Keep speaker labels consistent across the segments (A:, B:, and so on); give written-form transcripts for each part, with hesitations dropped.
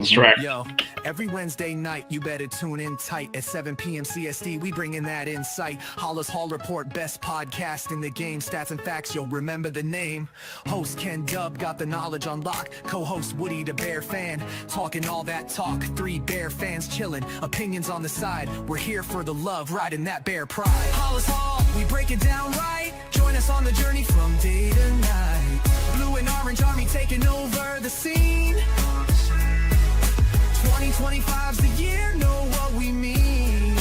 A: That's right.
B: Yo, every Wednesday night, you better tune in tight at 7 p.m. CST. We bring in that insight. Halas Hall Report, best podcast in the game. Stats and facts, you'll remember the name. Host Ken Dub got the knowledge on lock. Co-host Woody the Bear fan, talking all that talk. 3 Bear fans chilling, opinions on the side. We're here for the love, riding that Bear pride. Halas Hall, we break it down right. Join us on the journey from day to night. Blue and orange army taking over the scene. 2025's the year, know what we mean.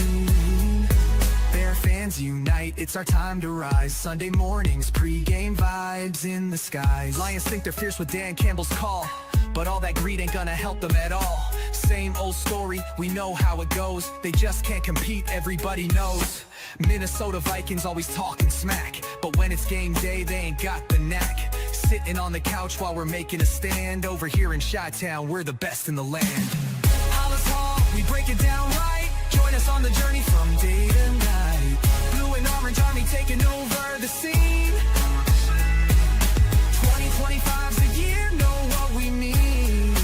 B: Bear fans unite, it's our time to rise. Sunday mornings, pre-game vibes in the skies. Lions think they're fierce with Dan Campbell's call, but all that greed ain't gonna help them at all. Same old story, we know how it goes. They just can't compete, everybody knows. Minnesota Vikings always talking smack, but when it's game day, they ain't got the knack. Sitting on the couch while we're making a stand. Over here in Chi-Town, we're the best in the land. Halas Hall, we break it down right. Join us on the journey from day to night. Blue and orange army taking over the scene. 2025's the year, know what we mean.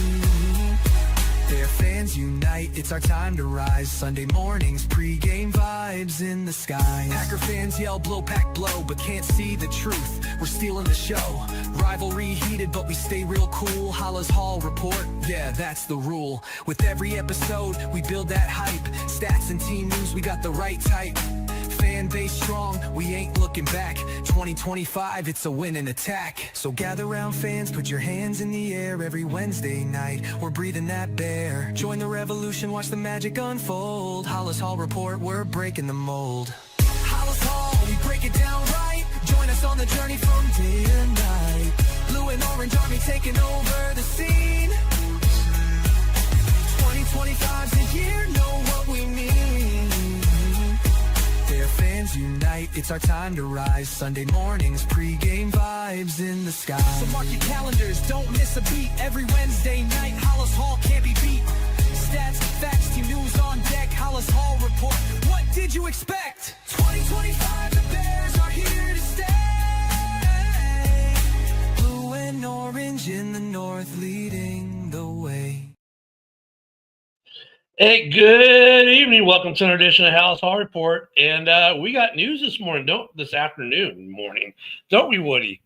B: Bear fans unite, it's our time to rise. Sunday mornings, pre-game vibes in the sky. Packer fans yell blow pack blow, but can't see the truth. We're stealing the show. Rivalry heated, but we stay real cool. Halas Hall Report, yeah, that's the rule. With every episode, we build that hype. Stats and team news, we got the right type. Fan base strong, we ain't looking back. 2025, it's a winning attack. So gather round fans, put your hands in the air. Every Wednesday night, we're breathing that bear. Join the revolution, watch the magic unfold. Halas Hall Report, we're breaking the mold. Halas Hall, we break it down right. Join us on the journey from day to night. Blue and orange army taking over the scene. 2025's the year, know what we mean. Bear fans unite, it's our time to rise. Sunday mornings, pre-game vibes in the sky. So mark your calendars, don't miss a beat. Every Wednesday night, Halas Hall can't be beat. Stats, facts, team news on deck. Halas Hall Report, what did you expect? 2025, the Bears are here to stay. Blue and orange in the north, leading the way.
A: Hey, good evening. Welcome to another edition of Halas Hall Report. And we got news this morning, don't we, Woody?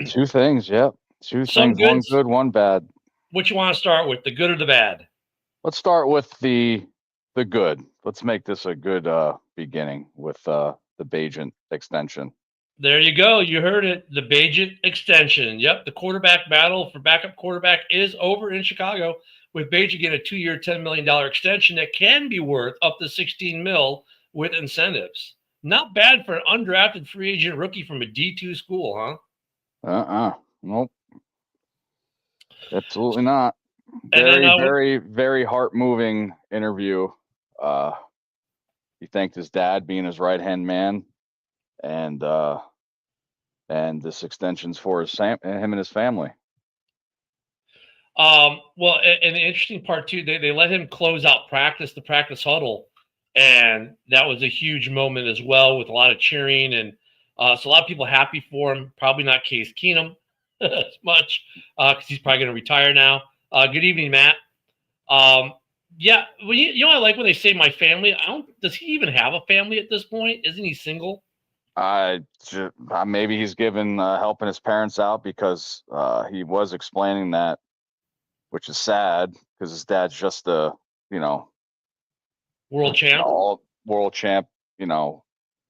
C: 2 things, yep. 2
A: Some
C: things, one
A: goods.
C: good, one bad.
A: What you want to start with, the good or the bad?
C: Let's start with the good. Let's make this a good beginning with the Bagent extension.
A: There you go. You heard it. The Bagent extension. Yep, the quarterback battle for backup quarterback is over in Chicago, with Bagent getting a 2-year, $10 million extension that can be worth up to $16 million with incentives. Not bad for an undrafted free agent rookie from a D2 school, huh?
C: Nope. Absolutely not.
A: And
C: Very, very heart-moving interview. He thanked his dad being his right-hand man, and this extension's for him and his family.
A: Well, and the interesting part too, they let him close out the practice huddle, and that was a huge moment as well, with a lot of cheering, and so a lot of people happy for him. Probably not Case Keenum as much, because he's probably going to retire now. Good evening, Matt. Yeah, well, you know, I like when they say my family. Does he even have a family at this point? Isn't he single?
C: Maybe he's given helping his parents out, because he was explaining that, which is sad, because his dad's just a,
A: World champ.
C: World champ,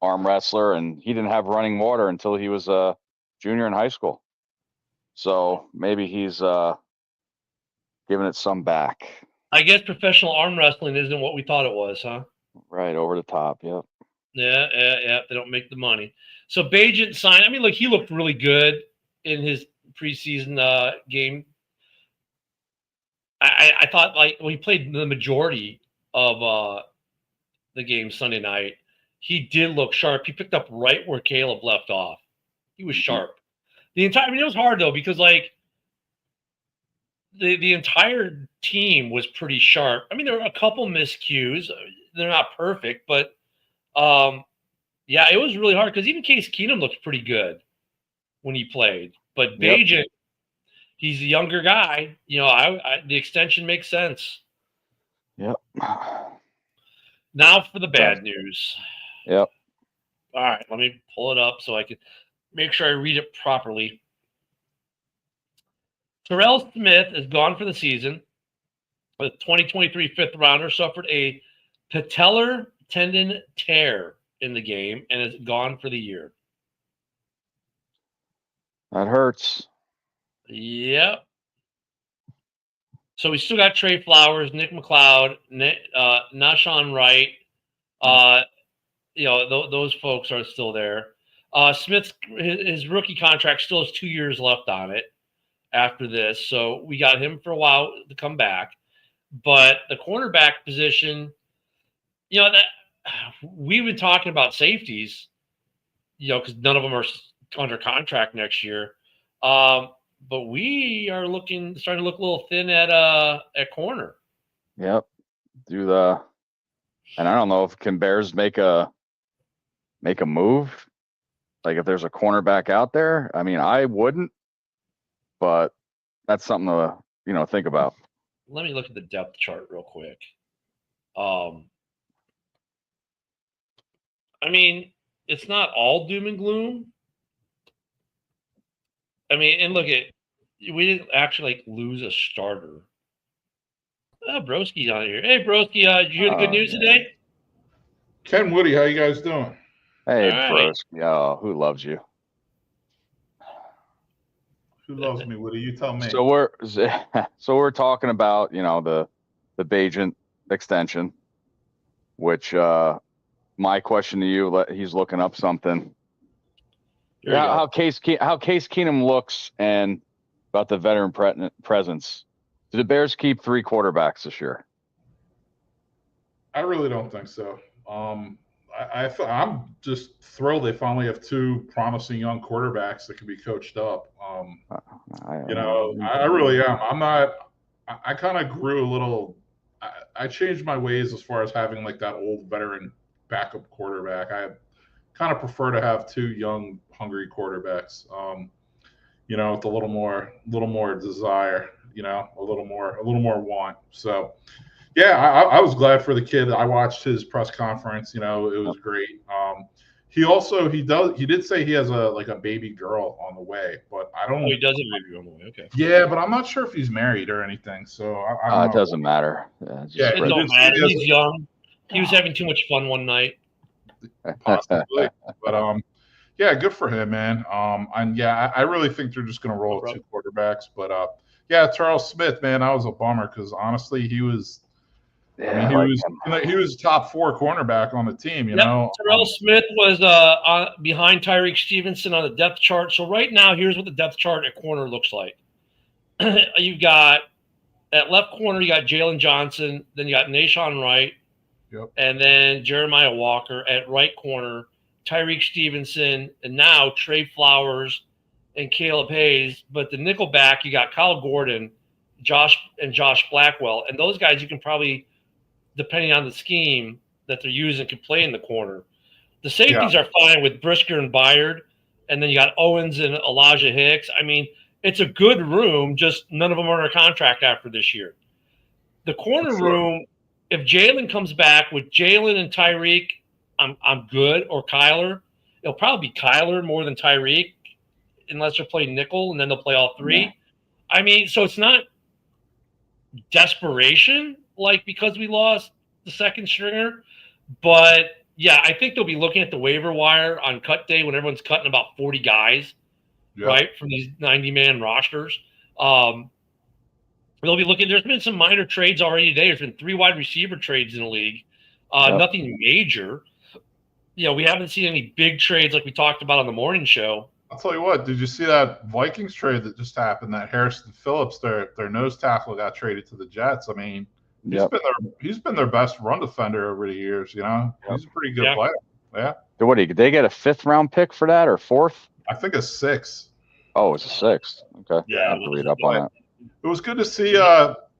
C: arm wrestler, and he didn't have running water until he was a junior in high school. So maybe he's giving it some back.
A: I guess professional arm wrestling isn't what we thought it was, huh?
C: Right, over the top, yep.
A: Yeah. They don't make the money. So Bagent signed. I mean, look, he looked really good in his preseason game. I thought, like, when he played the majority of the game Sunday night, he did look sharp. He picked up right where Caleb left off. He was sharp. It was hard though, because like the entire team was pretty sharp. I mean, there were a couple miscues. They're not perfect, but yeah, it was really hard, because even Case Keenum looked pretty good when he played. But Bagent, He's a younger guy. The extension makes sense.
C: Yep.
A: Now for the bad news.
C: Yep.
A: All right, let me pull it up so I can make sure I read it properly. Terrell Smith is gone for the season. The 2023 fifth rounder suffered a patellar tendon tear in the game and is gone for the year.
C: That hurts.
A: Yep. So we still got Trey Flowers, Nick McLeod, Nashawn Wright. Those folks are still there. Smith's his rookie contract still has 2 years left on it after this, so we got him for a while to come back. But the cornerback position, that we've been talking about safeties, because none of them are under contract next year. But we are starting to look a little thin at corner.
C: Yep. And I don't know if can Bears make a move. Like if there's a cornerback out there, I mean, I wouldn't, but that's something to think about.
A: Let me look at the depth chart real quick. I mean, it's not all doom and gloom. I mean, and look we didn't actually lose a starter. Broski's on here. Hey, Broski, did you hear the good news today?
D: Ken Woody, how you guys doing?
C: Hey, Broski. Oh, who loves you?
D: Who loves me, Woody? You tell me.
C: So we're talking about the Bagent extension, which my question to you, he's looking up something. How Case Keenum looks and about the veteran presence. Do the Bears keep 3 quarterbacks this year?
D: I really don't think so. I'm just thrilled they finally have 2 promising young quarterbacks that can be coached up. I really am. I'm not. I kind of grew a little. I changed my ways as far as having like that old veteran backup quarterback. I kind of prefer to have 2 young, hungry quarterbacks. With a little more desire. A little more want. So. Yeah, I was glad for the kid. I watched his press conference. It was great. He did say he has a baby girl on the way, but I don't.
A: Oh, he does have a baby girl on the way. Okay.
D: Yeah, but I'm not sure if he's married or anything. So I don't know.
C: It doesn't matter.
A: It don't matter. He's young. He was having too much fun one night.
D: Possibly, but yeah, good for him, man. And yeah, I really think they're just going to roll with 2 quarterbacks. But yeah, Charles Smith, man, that was a bummer because honestly, he was.
C: Yeah,
D: he was top 4 cornerback on the team, you know.
A: Terrell Smith was behind Tyreek Stevenson on the depth chart. So right now, here's what the depth chart at corner looks like. You've got at left corner, you got Jalen Johnson, then you got Nashawn Wright, and then Jeremiah Walker. At right corner, Tyreek Stevenson, and now Trey Flowers and Caleb Hayes. But the nickel back, you got Kyle Gordon, Josh Blackwell, and those guys you can probably, depending on the scheme that they're using, can play in the corner. The safeties are fine with Brisker and Byard, and then you got Owens and Elijah Hicks. I mean, it's a good room, just none of them are under contract after this year. The corner room, if Jalen comes back with Jalen and Tyreek, I'm good, or Kyler. It'll probably be Kyler more than Tyreek, unless they're playing nickel, and then they'll play all 3. Yeah. I mean, so it's not desperation, because we lost the second stringer. But, yeah, I think they'll be looking at the waiver wire on cut day when everyone's cutting about 40 guys, right, from these 90-man rosters. They'll be looking. There's been some minor trades already today. There's been 3 wide receiver trades in the league. Nothing major. We haven't seen any big trades like we talked about on the morning show.
D: I'll tell you what, did you see that Vikings trade that just happened, that Harrison Phillips, their nose tackle, got traded to the Jets? I mean, he's been their best run defender over the years, He's a pretty good player. Yeah.
C: So what did they get a 5th round pick for that, or 4th?
D: I think a 6th.
C: Oh, it's a 6th. Okay.
D: Yeah.
C: I have to read up on that.
D: It was good to see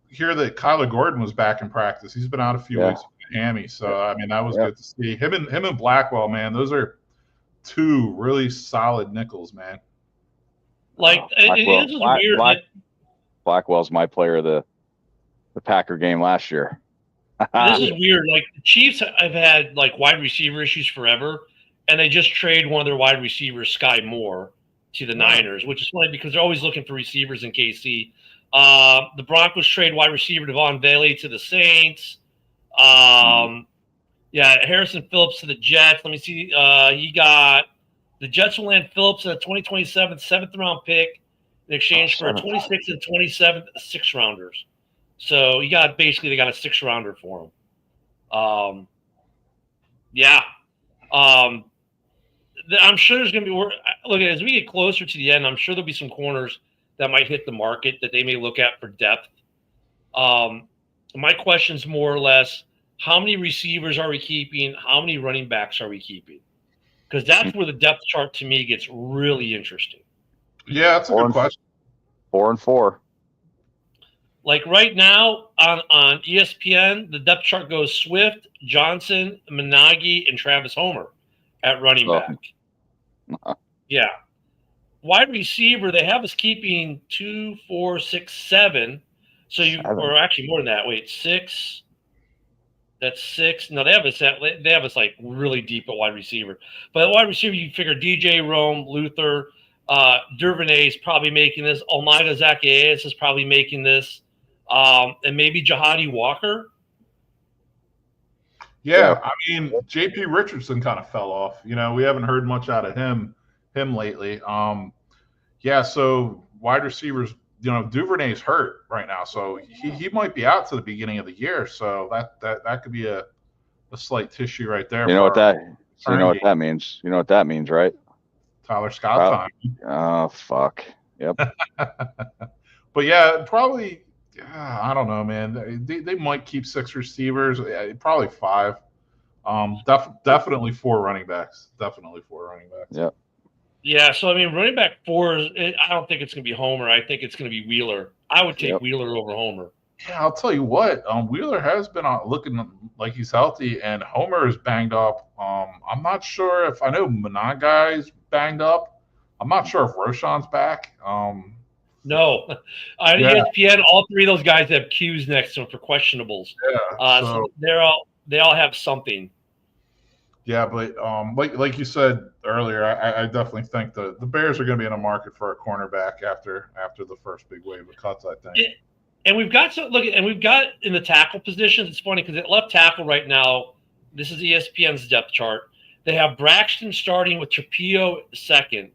D: hear that Kyler Gordon was back in practice. He's been out a few weeks with a hammy. So I mean, that was good to see. Him and Blackwell, man, those are 2 really solid nickels, man.
A: It is weird.
C: Blackwell's my player of the Packer game last year.
A: This is weird. Like the Chiefs have had like wide receiver issues forever, and they just trade one of their wide receivers, Sky Moore, to the Niners, which is funny because they're always looking for receivers in KC. The Broncos trade wide receiver Devon Bailey to the Saints. Yeah, Harrison Phillips to the Jets. Let me see. He got the Jets will land Phillips in a 2027 7th-round pick in exchange for a 26 and 27 6-rounders. So they got a 6-rounder for him. Yeah. I'm sure there's going to be look, as we get closer to the end, I'm sure there'll be some corners that might hit the market that they may look at for depth. My question's more or less, how many receivers are we keeping? How many running backs are we keeping? Because that's where the depth chart to me gets really interesting.
D: Yeah, that's a good question.
C: 4 and 4.
A: Like right now on ESPN, the depth chart goes Swift, Johnson, Minagi, and Travis Homer at running back. Yeah. Wide receiver, they have us keeping 2, 4, 6, 7. So or actually more than that. Wait, 6. That's 6. No, they have us like really deep at wide receiver. But at wide receiver, you figure DJ Rome, Luther, Duvernay is probably making this. Almeida Zacchaeus is probably making this. And maybe Jahadi Walker.
D: Yeah, I mean, J.P. Richardson kind of fell off. We haven't heard much out of him lately. Yeah, so wide receivers, Duvernay's hurt right now, so he might be out to the beginning of the year. So that could be a slight tissue right there.
C: You know what that means? You know what that means, right?
D: Tyler Scott time.
C: Oh, fuck. Yep.
D: But yeah, probably. I don't know, man. They might keep 6 receivers, probably 5. Definitely 4 running backs.
C: Yep.
A: Yeah, so I mean, running back 4 I don't think it's going to be Homer. I think it's going to be Wheeler. I would take Wheeler over Homer.
D: Yeah, I'll tell you what. Wheeler has been looking like he's healthy, and Homer is banged up. I'm not sure if I know Minagai's banged up. I'm not sure if Roshan's back.
A: No, on ESPN, all 3 of those guys have Q's next to them for questionables.
D: Yeah,
A: so they all have something.
D: Yeah, but like you said earlier, I definitely think the Bears are going to be in a market for a cornerback after the first big wave of cuts, I think.
A: And we've got in the tackle positions. It's funny because at left tackle right now, this is ESPN's depth chart. They have Braxton starting with Trapillo second.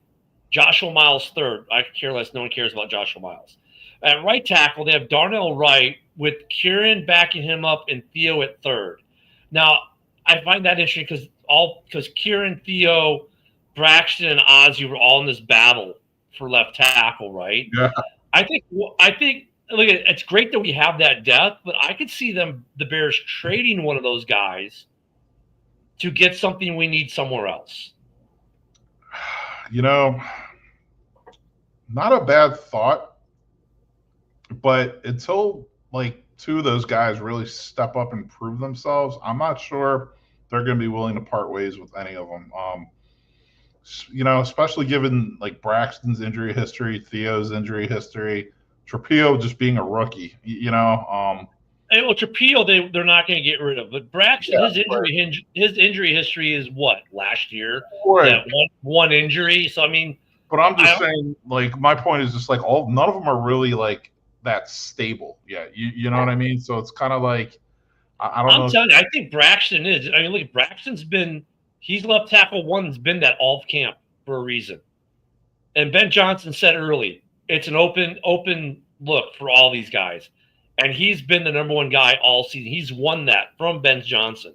A: Joshua Miles third. I could care less. No one cares about Joshua Miles. At right tackle, they have Darnell Wright with Kieran backing him up and Theo at third. Now, I find that interesting because Kieran, Theo, Braxton, and Ozzie were all in this battle for left tackle, right?
D: Yeah.
A: I think look, it's great that we have that depth, but I could see the Bears trading one of those guys to get something we need somewhere else.
D: Not a bad thought, but until like 2 of those guys really step up and prove themselves, I'm not sure they're going to be willing to part ways with any of them. Especially given like Braxton's injury history, Theo's injury history, Trapillo just being a rookie,
A: Trapillo, they're not going to get rid of, but Braxton, his injury history is what last year, that one injury. So I mean,
D: but I'm just saying, like, my point is just like none of them are really like that stable yet. You know what I mean? So it's kind of like I don't know.
A: I'm telling you, I think Braxton is. I mean, look, he's left tackle 1's been that all camp for a reason. And Ben Johnson said early, it's an open look for all these guys. And he's been the number 1 guy all season. He's won that from Ben Johnson.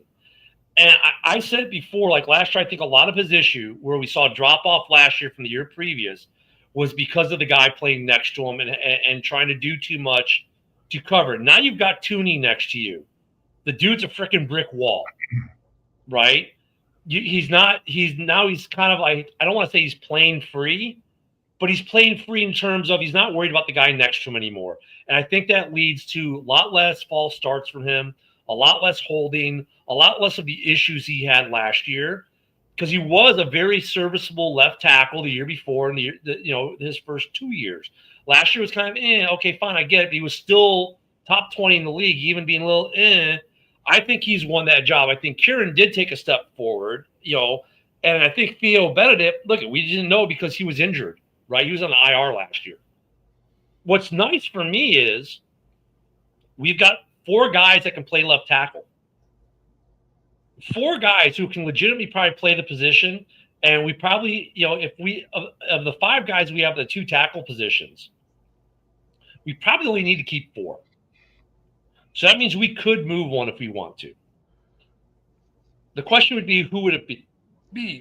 A: And I said it before, like last year, I think a lot of his issue where we saw drop off last year from the year previous was because of the guy playing next to him and trying to do too much to cover. Now you've got Tooney next to you. The dude's a freaking brick wall, right? He's kind of like, I don't want to say he's playing free, but he's playing free in terms of he's not worried about the guy next to him anymore. And I think that leads to a lot less false starts from him, a lot less holding, a lot less of the issues he had last year, because he was a very serviceable left tackle the year before and his first 2 years. Last year was kind of, okay, fine, I get it. But he was still top 20 in the league, even being a little, I think he's won that job. I think Kieran did take a step forward, and I think Theo Benedict, look, we didn't know because he was injured, right? He was on the IR last year. What's nice for me is we've got 4 guys that can play left tackle. 4 guys who can legitimately probably play the position. And we probably, if we, of the 5 guys we have the 2 tackle positions, we probably only need to keep 4. So that means we could move one if we want to. The question would be, who would it be?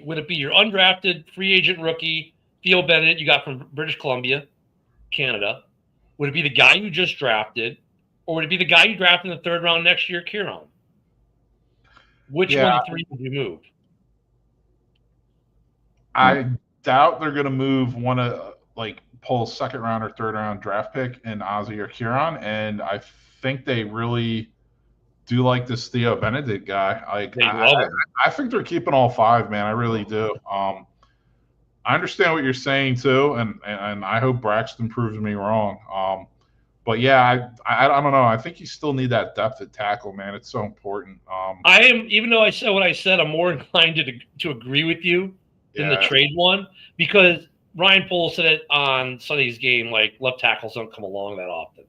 A: Would it be your undrafted free agent rookie, Theo Bennett, you got from British Columbia, Canada? Would it be the guy you just drafted? Or would it be the guy you drafted in the 3rd round next year, Kieran? Which one of the 3 would you move?
D: I doubt they're going to move one of pull 2nd round or 3rd round draft pick in Ozzy or Kieran, and I think they really do like this Theo Benedict guy. I think they're keeping all 5, man. I really do. I understand what you're saying too, and I hope Braxton proves me wrong. But yeah, I don't know. I think you still need that depth at tackle, man. It's so important.
A: I am, even though I said what I said, I'm more inclined to agree with you than the trade one, because Ryan Poles said it on Sunday's game, like left tackles don't come along that often.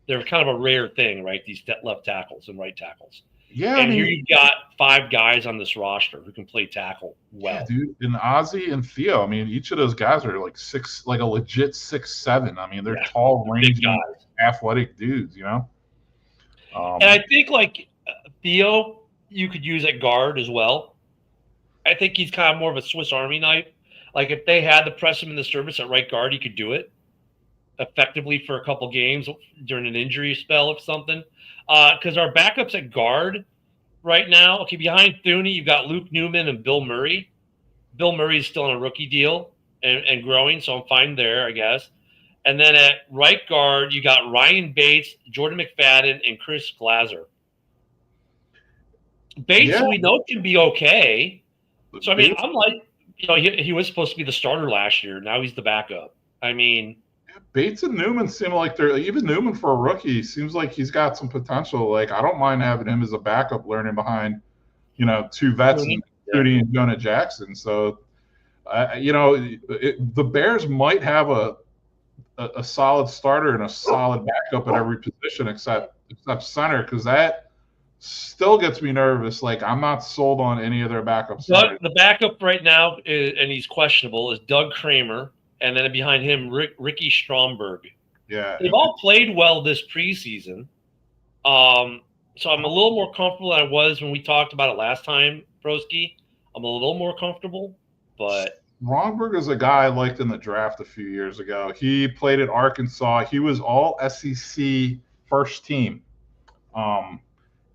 A: They're kind of a rare thing, right? These left tackles and right tackles.
D: Yeah,
A: and here you've got 5 guys on this roster who can play tackle well.
D: Yeah, dude, and Ozzy and Theo. I mean, each of those guys are like a legit 6'7". I mean, they're tall, rangy, athletic dudes.
A: And I think Theo, you could use at guard as well. I think he's kind of more of a Swiss Army knife. Like if they had to press him in the service at right guard, he could do it effectively for a couple games during an injury spell or something. Because our backups at guard right now, okay, behind Thuney, you've got Luke Newman and Bill Murray. Bill Murray is still on a rookie deal and growing, so I'm fine there, I guess. And then at right guard, you got Ryan Bates, Jordan McFadden, and Chris Glazer. Bates, we know, can be okay. So, I mean, I'm like, he was supposed to be the starter last year. Now he's the backup. I mean,
D: Bates and Newman seem like they're, even Newman for a rookie seems like he's got some potential. Like, I don't mind having him as a backup learning behind, 2 vets, Judy and Jonah Jackson. So, the Bears might have a solid starter and a solid backup at every position except center, because that still gets me nervous. Like, I'm not sold on any of their backups.
A: The backup right now, and he's questionable, is Doug Kramer. And then behind him, Ricky Stromberg.
D: Yeah.
A: They've all played well this preseason. So I'm a little more comfortable than I was when we talked about it last time, Broski. I'm a little more comfortable, but
D: Stromberg is a guy I liked in the draft a few years ago. He played at Arkansas. He was all SEC first team.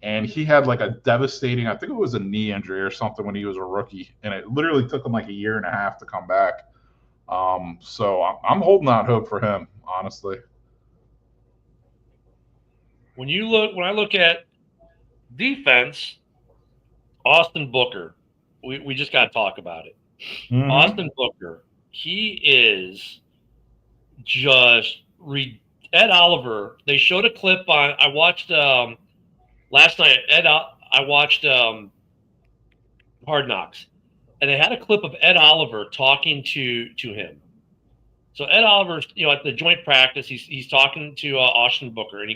D: And he had like a devastating, I think it was a knee injury or something when he was a rookie. And it literally took him like a year and a half to come back. So I'm holding out hope for him, honestly.
A: When I look at defense, Austin Booker, we just got to talk about it. Mm-hmm. Austin Booker, he is just Ed Oliver. They showed a clip on. I watched last night. I watched Hard Knocks. And they had a clip of Ed Oliver talking to him. So Ed Oliver, at the joint practice, he's talking to Austin Booker, and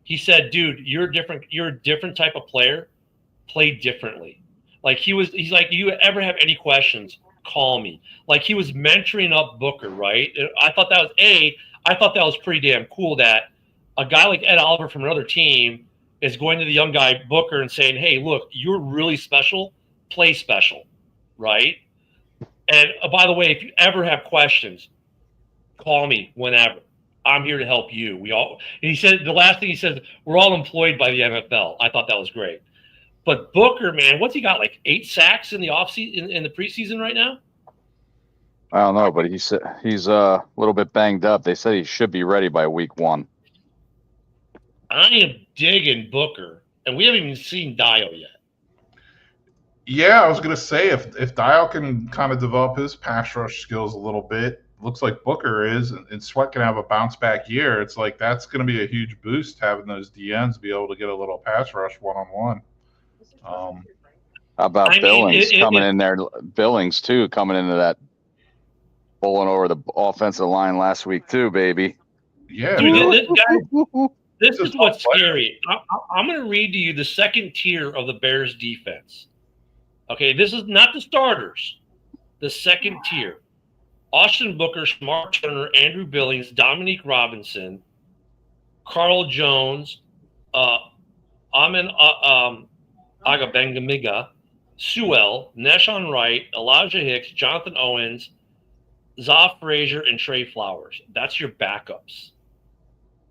A: he said, "Dude, you're different. You're a different type of player. Play differently." Like he's like, "You ever have any questions? Call me." Like he was mentoring up Booker, right? I thought that was pretty damn cool that a guy like Ed Oliver from another team is going to the young guy Booker and saying, "Hey, look, you're really special. Play special." Right. And by the way, if you ever have questions, call me whenever. I'm here to help you. And he said, the last thing he said, we're all employed by the NFL. I thought that was great. But Booker, man, what's he got? Like 8 sacks in the offseason, in the preseason right now?
C: I don't know, but he's a little bit banged up. They said he should be ready by week 1.
A: I am digging Booker, and we haven't even seen Dio yet.
D: Yeah, I was going to say, if Dial can kind of develop his pass rush skills a little bit, looks like Booker is, and Sweat can have a bounce back year, it's like that's going to be a huge boost having those DNs be able to get a little pass rush one-on-one.
C: How about
A: I mean,
C: Billings coming in there? Billings too, coming into that, bowling over the offensive line last week too, baby.
D: Yeah,
A: Dude, this
D: Just
A: is what's
D: don't play.
A: scary. I'm going to read to you the second tier of the Bears defense. Okay, this is not the starters. The second tier. Austin Booker, Mark Turner, Andrew Billings, Dominique Robinson, Carl Jones, Amin Agabengamiga, Sewell, Nashon Wright, Elijah Hicks, Jonathan Owens, Zoff Frazier, and Trey Flowers. That's your backups.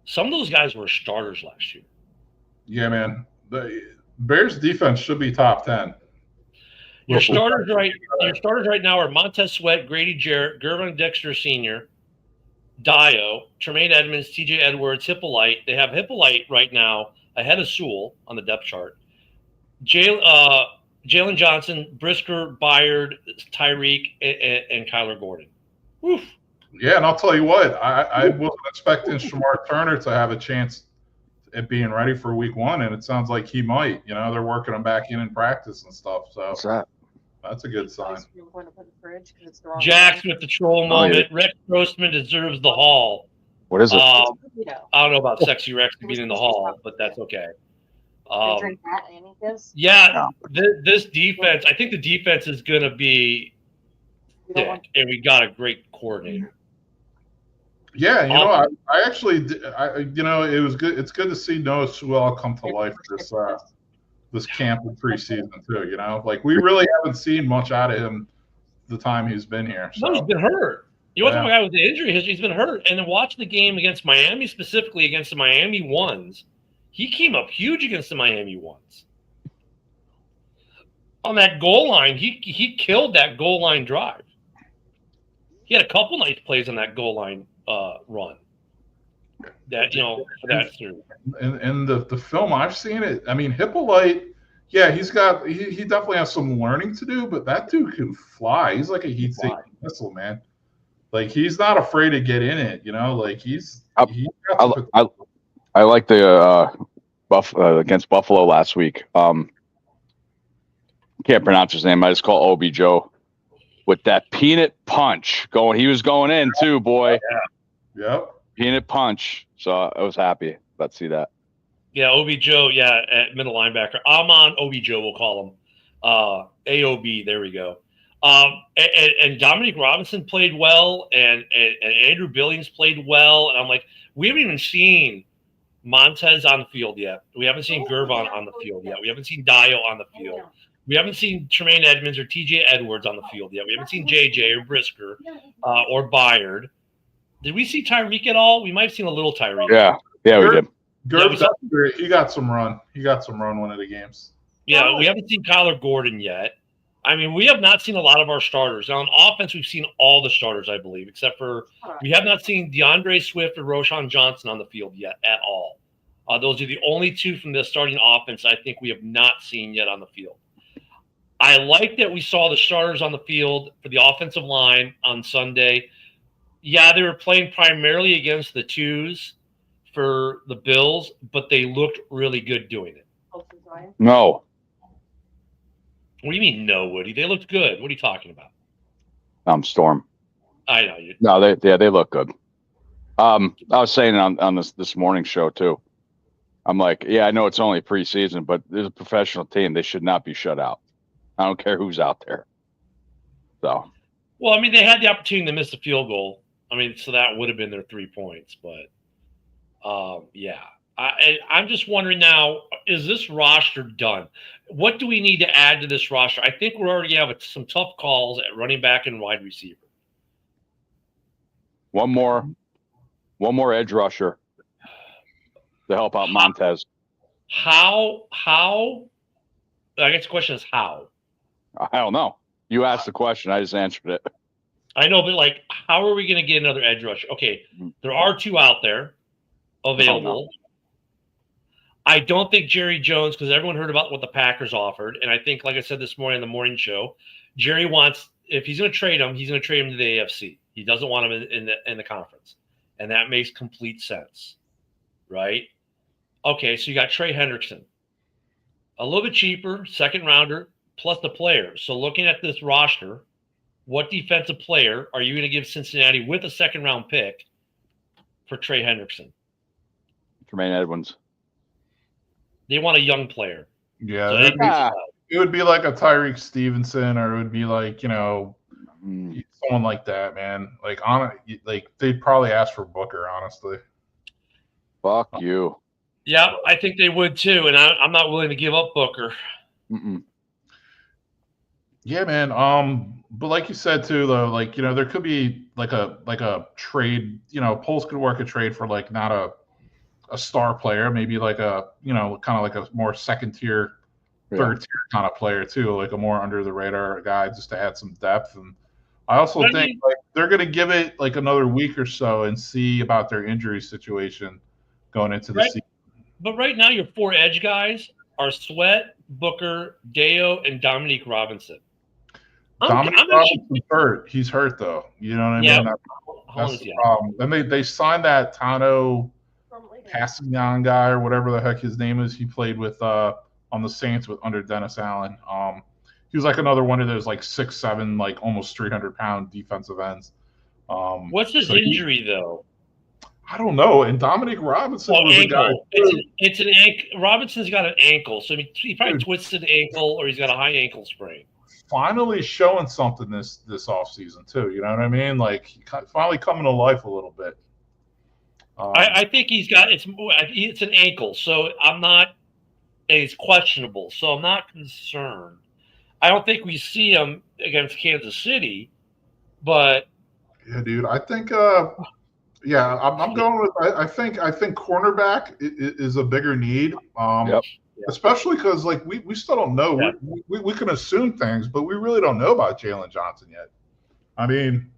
A: Some of those guys were starters last year.
D: Yeah, man. The Bears defense should be top 10.
A: Your starters right now are Montez Sweat, Grady Jarrett, Gervin Dexter Sr., Dio, Tremaine Edmonds, TJ Edwards, Hippolyte. They have Hippolyte right now ahead of Sewell on the depth chart. Jalen Johnson, Brisker, Byard, Tyreek, and Kyler Gordon. Oof.
D: Yeah, and I'll tell you what, I wasn't expecting Shamar Turner to have a chance at being ready for week 1, and it sounds like he might. You know, they're working him back in practice and stuff. So
C: What's that?
D: that's a good sign.
A: Jax with the troll moment. Yeah. Rex Grossman deserves the hall.
C: What is it?
A: I don't know about Sexy Rex being in the hall, but that's okay. Yeah, this defense, I think the defense is going to be thick, and we got a great coordinator.
D: Yeah, you know, I actually, you know, it was good. It's good to see Noah Sewell come to life this camp in preseason too. You know, like we really haven't seen much out of him the time he's been here. So.
A: No, he's been hurt. You want to talk about a guy with the injury history? He's been hurt. And then watch the game against Miami, specifically against the Miami Ones. He came up huge against the Miami Ones. On that goal line, he killed that goal line drive. He had a couple nice plays on that goal line run. That, you know, that's true.
D: And the film I've seen it, I mean, Hippolyte, yeah, he definitely has some learning to do, but that dude can fly. He's like a heat seeking missile, man. Like he's not afraid to get in it, you know. Like
C: I like the against Buffalo last week. Can't pronounce his name. I just call Obi Joe with that peanut punch going. He was going in too, boy.
D: Yeah. Yep.
C: Peanut punch. So I was happy about to see that.
A: Yeah, OBJ, at middle linebacker. Amon OBJ, we'll call him. AOB, there we go. And Dominique Robinson played well, and Andrew Billings played well. And I'm like, we haven't even seen Montez on the field yet. We haven't seen Gervon on the field yet. We haven't seen Dio on the field. We haven't seen Tremaine Edmonds or TJ Edwards on the field yet. We haven't seen JJ or Brisker or Byard. Did we see Tyreek at all? We might have seen a little Tyreek.
C: Yeah, we did.
D: He got some run. He got some run one of the games.
A: Yeah, we haven't seen Kyler Gordon yet. I mean, we have not seen a lot of our starters. Now, on offense, we've seen all the starters, I believe, except for we have not seen DeAndre Swift or Roshan Johnson on the field yet at all. Those are the only two from the starting offense I think we have not seen yet on the field. I like that we saw the starters on the field for the offensive line on Sunday. Yeah, they were playing primarily against the twos for the Bills, but they looked really good doing it.
C: No.
A: What do you mean, no, Woody? They looked good. What are you talking about?
C: Storm.
A: I know.
C: No, they look good. I was saying on this morning show too. I'm like, yeah, I know it's only preseason, but there's a professional team. They should not be shut out. I don't care who's out there. So.
A: Well, I mean, they had the opportunity to miss a field goal. I mean, so that would have been their 3 points, but yeah. I'm just wondering now, is this roster done? What do we need to add to this roster? I think we're already having some tough calls at running back and wide receiver.
C: One more edge rusher to help out Montez.
A: How? I guess the question is how.
C: I don't know. You asked the question. I just answered it.
A: I know, but like, how are we going to get another edge rusher? Okay, there are two out there available. I don't think Jerry Jones, because everyone heard about what the Packers offered. And I think, like I said this morning in the morning show, Jerry wants, if he's going to trade him, he's going to trade him to the AFC. He doesn't want him in the conference, and that makes complete sense, right? Okay, so you got Trey Hendrickson, a little bit cheaper, second rounder, plus the player. So looking at this roster, what defensive player are you going to give Cincinnati with a second round pick for Trey Hendrickson?
C: Jermaine Edmonds.
A: They want a young player.
D: Yeah,
A: So
D: it would be like a Tyreek Stevenson, or it would be like, someone like that, man. Like they'd probably ask for Booker, honestly.
C: Fuck you.
A: Yeah, I think they would too, and I'm not willing to give up Booker.
C: Mm-mm.
D: Yeah, man. But like you said too, though, like, there could be like a trade. Poles could work a trade for like not a star player, maybe like a kind of like a more second tier, third tier kind of player too, like a more under the radar guy, just to add some depth. And I also think like they're going to give it like another week or so and see about their injury situation going into the season.
A: But right now, your 4 edge guys are Sweat, Booker, Deo, and Dominique Robinson.
D: Dominique Robinson's hurt. He's hurt though. You know what I mean? That's the problem. Then they signed that Tano Passignon guy or whatever the heck his name is. He played with on the Saints under Dennis Allen. He was like another one of those like 6'7", like almost 300-pound defensive ends.
A: What's his injury though?
D: I don't know. And Dominique Robinson was
A: ankle.
D: a guy.
A: It's an ankle. Robinson's got an ankle, so he probably twisted ankle or he's got a high ankle sprain.
D: Finally showing something this offseason too. You know what I mean? Like finally coming to life a little bit.
A: I think it's an ankle, so I'm not. And it's questionable, so I'm not concerned. I don't think we see him against Kansas City, but
D: yeah, dude, I think I'm going with. I think cornerback is a bigger need. Especially because like we still don't know. Yeah. We can assume things, but we really don't know about Jalen Johnson yet. I mean,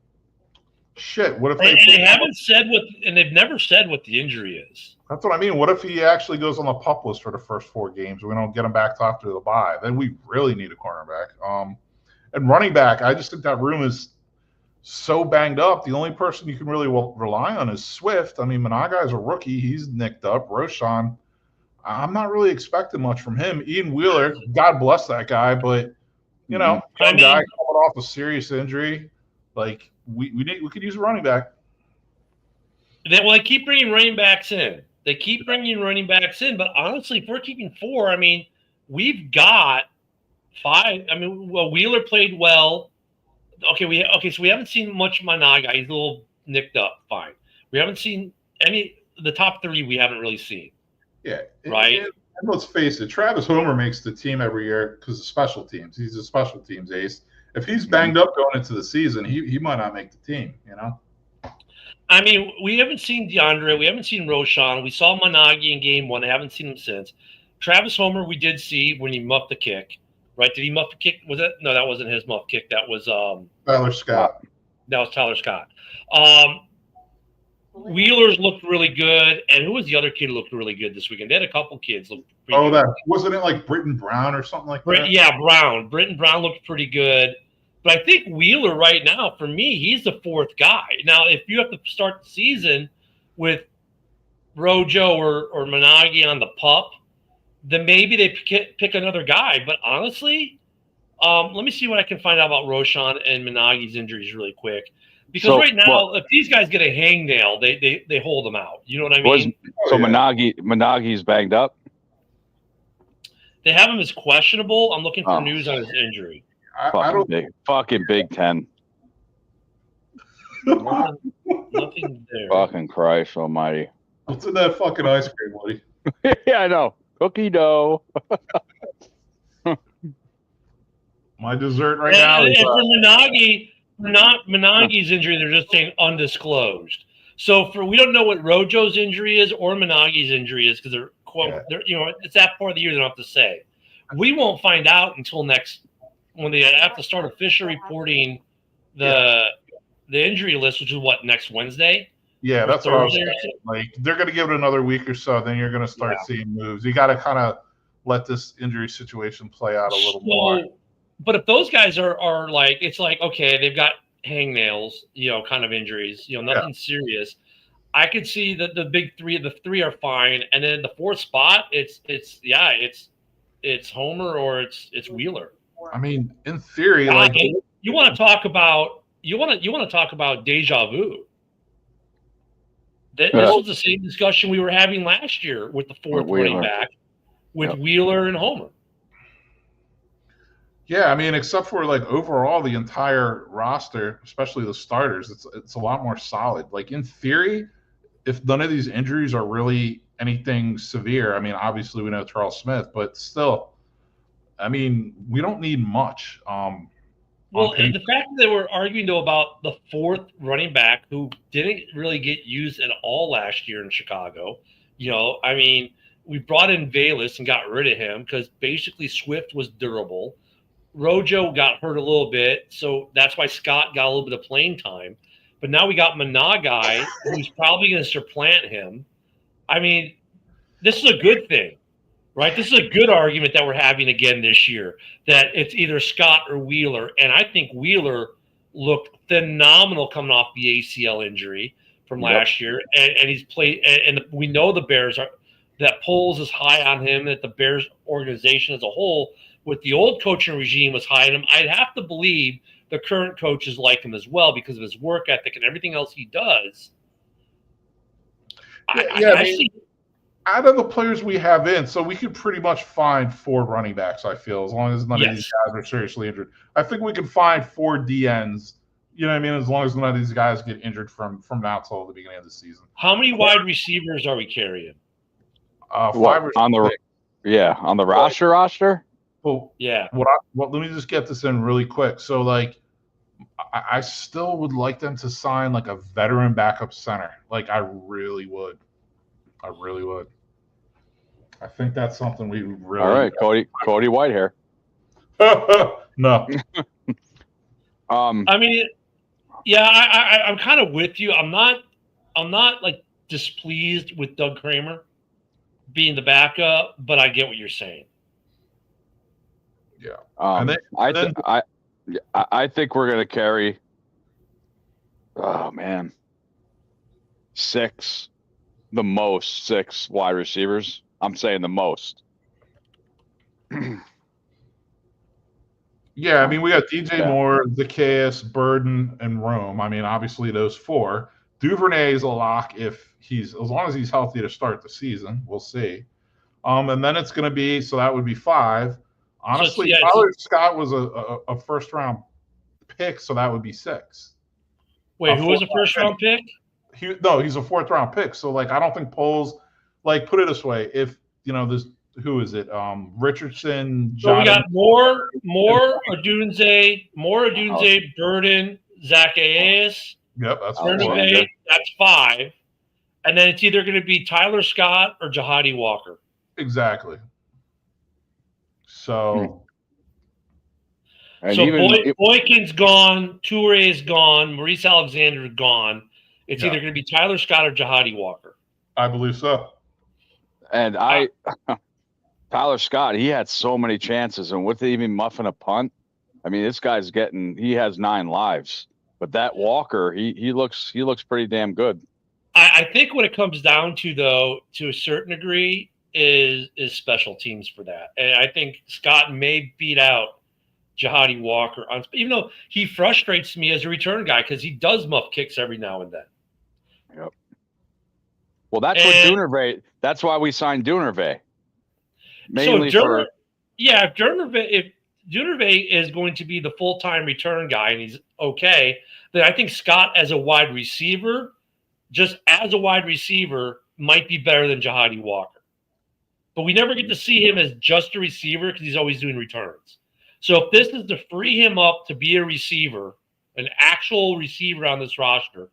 D: shit. What if
A: they haven't said and they've never said what the injury is.
D: That's what I mean. What if he actually goes on the PUP list for the first 4 games? We don't get him back till after the bye. Then we really need a cornerback. And running back, I just think that room is so banged up. The only person you can really rely on is Swift. I mean, Menagai's a rookie. He's nicked up. Roshan, I'm not really expecting much from him. Ian Wheeler, God bless that guy, but young guy coming off a serious injury, like we could use a running back.
A: They keep bringing running backs in. But honestly, if we're keeping 4, I mean, we've got 5. I mean, Wheeler played well. So we haven't seen much Managa. He's a little nicked up. Fine. We haven't seen the top 3. We haven't really seen.
D: Yeah.
A: Right.
D: And let's face it, Travis Homer makes the team every year because of special teams. He's a special teams ace. If he's banged up going into the season, he might not make the team.
A: I mean, we haven't seen DeAndre. We haven't seen Roshan. We saw Managi in game 1. I haven't seen him since. Travis Homer, we did see when he muffed the kick. Right? Did he muff the kick? Was it? No, that wasn't his muff kick. That was
D: Tyler Scott.
A: That was Tyler Scott. Wheeler's looked really good. And who was the other kid who looked really good this weekend? They had a couple kids look pretty good.
D: That wasn't it like Britton Brown or something like that?
A: Yeah, Brown. Britton Brown looked pretty good. But I think Wheeler right now, for me, he's the 4th guy. Now, if you have to start the season with Rojo or Managi on the PUP, then maybe they pick another guy. But honestly, let me see what I can find out about Roshan and Managi's injuries really quick. Because right now, if these guys get a hangnail, they hold them out. You know what I mean?
C: Managi's banged up?
A: They have him as questionable. I'm looking for news on his injury.
C: Fucking Big Ten.
A: Nothing there.
C: Fucking Christ almighty.
D: What's in that fucking ice cream, buddy?
C: Yeah, I know. Cookie dough.
D: My dessert right now is...
A: And for Managi's injury, they're just saying undisclosed. So we don't know what Rojo's injury is or Managi's injury is because they're it's that part of the year they don't have to say. We won't find out until when they have to start officially reporting the injury list, which is next Wednesday?
D: Yeah, that's what I was saying. Like, they're going to give it another week or so, then you're going to start seeing moves. You got to kind of let this injury situation play out a little more.
A: But if those guys are like, it's like, okay, they've got hangnails, kind of injuries, nothing serious. I could see that the big three, the three are fine, and then the fourth spot, it's Homer or it's Wheeler.
D: I mean, in theory,
A: you want to talk about deja vu. This was the same discussion we were having last year with the fourth running back with Wheeler and Homer.
D: Yeah, I mean, except for like overall the entire roster, especially the starters, it's a lot more solid. Like in theory, if none of these injuries are really anything severe, I mean, obviously we know Charles Smith, but still, I mean, we don't need much.
A: Well, and the fact that we're arguing though about the fourth running back who didn't really get used at all last year in Chicago, I mean, we brought in Valus and got rid of him because basically Swift was durable. Rojo got hurt a little bit, so that's why Scott got a little bit of playing time. But now we got Managai, who's probably going to supplant him. I mean, this is a good thing, right? This is a good argument that we're having again this year, that it's either Scott or Wheeler. And I think Wheeler looked phenomenal coming off the ACL injury from last year. And he's played, and we know the Bears that polls is high on him, that the Bears organization as a whole, with the old coaching regime, was high on him. I'd have to believe the current coaches like him as well because of his work ethic and everything else he does.
D: I mean, out of the players we have in, so we could pretty much find 4 running backs, I feel, as long as none of these guys are seriously injured. I think we can find 4 DNs, you know what I mean, as long as none of these guys get injured from now till the beginning of the season.
A: How many wide receivers are we carrying?
D: 5 or 6.
C: On the roster?
D: Well,
A: yeah.
D: Let me just get this in really quick. So, like, I still would like them to sign like a veteran backup center. Like, I really would. I think that's something we really.
C: All right, Cody Whitehair.
D: No.
A: I mean, yeah, I'm kind of with you. I'm not like displeased with Doug Kramer being the backup, but I get what you're saying.
D: Yeah.
C: I think we're going to carry, oh man, 6 wide receivers. I'm saying the most.
D: Yeah, I mean, we got DJ Moore, Zacchaeus, Burden, and Rome. I mean, obviously those 4. Duvernay is a lock as long as he's healthy to start the season. We'll see. And then it's going to be, so that would be 5. Honestly, Tyler Scott was a first-round pick, so that would be 6.
A: Wait, who was a first-round pick?
D: He's a 4th-round pick. So, like, I don't think polls, like, put it this way, if, who is it? Richardson,
A: So we got Moore, Odunze, Burden, Zacchaeus.
D: Yep, that's
A: 4. That's 5. And then it's either going to be Tyler Scott or Jahadi Walker.
D: Exactly. So
A: Boykin's gone, Toure is gone, Maurice Alexander is gone. It's either going to be Tyler Scott or Jahadi Walker.
D: I believe so.
C: And Tyler Scott, he had so many chances, and with even muffing a punt, I mean, this guy's he has 9 lives. But that Walker, he looks pretty damn good.
A: I think what it comes down to, though, to a certain degree, is special teams for that. And I think Scott may beat out Jahadi Walker, even though he frustrates me as a return guy because he does muff kicks every now and then.
C: Yep. Well, that's why we signed Duvernay. Mainly if Duvernay is going to be the full-time return guy and he's okay, then I think Scott as a wide receiver, might be better than Jahadi Walker. But we never get to see him as just a receiver because he's always doing returns. So if this is to free him up to be a receiver, an actual receiver on this roster,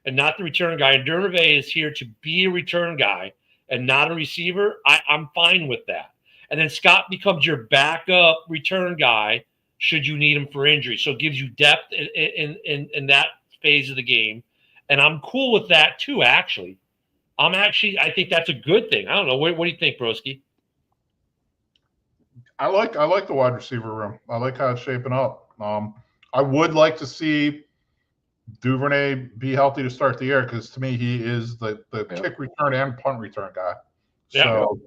C: and not the return guy, and Duvernay is here to be a return guy and not a receiver, I'm fine with that. And then Scott becomes your backup return guy should you need him for injury. So it gives you depth in that phase of the game. And I'm cool with that too, actually. I think that's a good thing. I don't know. What do you think, Broski?
D: I like the wide receiver room. I like how it's shaping up. I would like to see Duvernay be healthy to start the year, because to me he is the
C: Yeah.
D: kick return and punt return guy.
A: Yeah.
D: So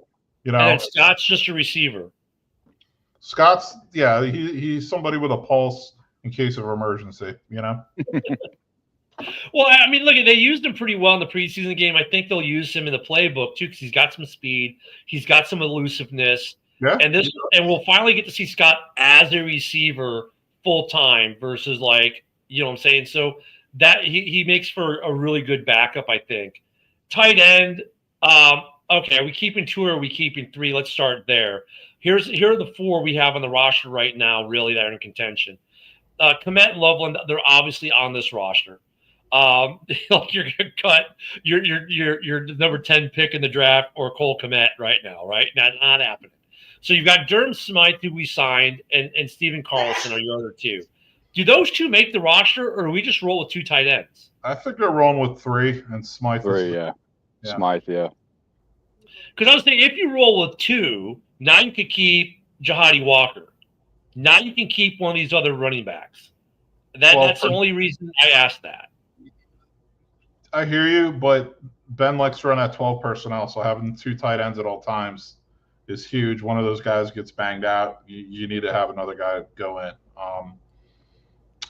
D: you
A: And
D: know,
A: then Scott's just a receiver.
D: Scott's he's somebody with a pulse in case of emergency. You know.
A: Well, I mean, look, they used him pretty well in the preseason game. I think they'll use him in the playbook too because he's got some speed, he's got some elusiveness,
D: Yeah.
A: and we'll finally get to see Scott as a receiver full time versus like you know what I'm saying. So that he makes for a really good backup, I think. Tight end. Okay, are we keeping 2 or are we keeping 3? Let's start there. Here are the 4 we have on the roster right now, really that are in contention. Komet and Loveland, they're obviously on this roster. Like you're gonna cut your number 10 pick in the draft or Cole Komet right now, right? Not happening. So you've got Durham Smythe, who we signed, and Stephen Carlson are your other 2. Do those 2 make the roster, or do we just roll with 2 tight ends?
D: I think they're rolling with 3 and Smythe.
C: 3, yeah. Smythe, yeah.
A: Because I was thinking, if you roll with 2, now you could keep Jahadi Walker. Now you can keep one of these other running backs. That's the only reason I asked that.
D: I hear you, but Ben likes to run at 12 personnel, so having 2 tight ends at all times is huge. One of those guys gets banged out, you need to have another guy go in.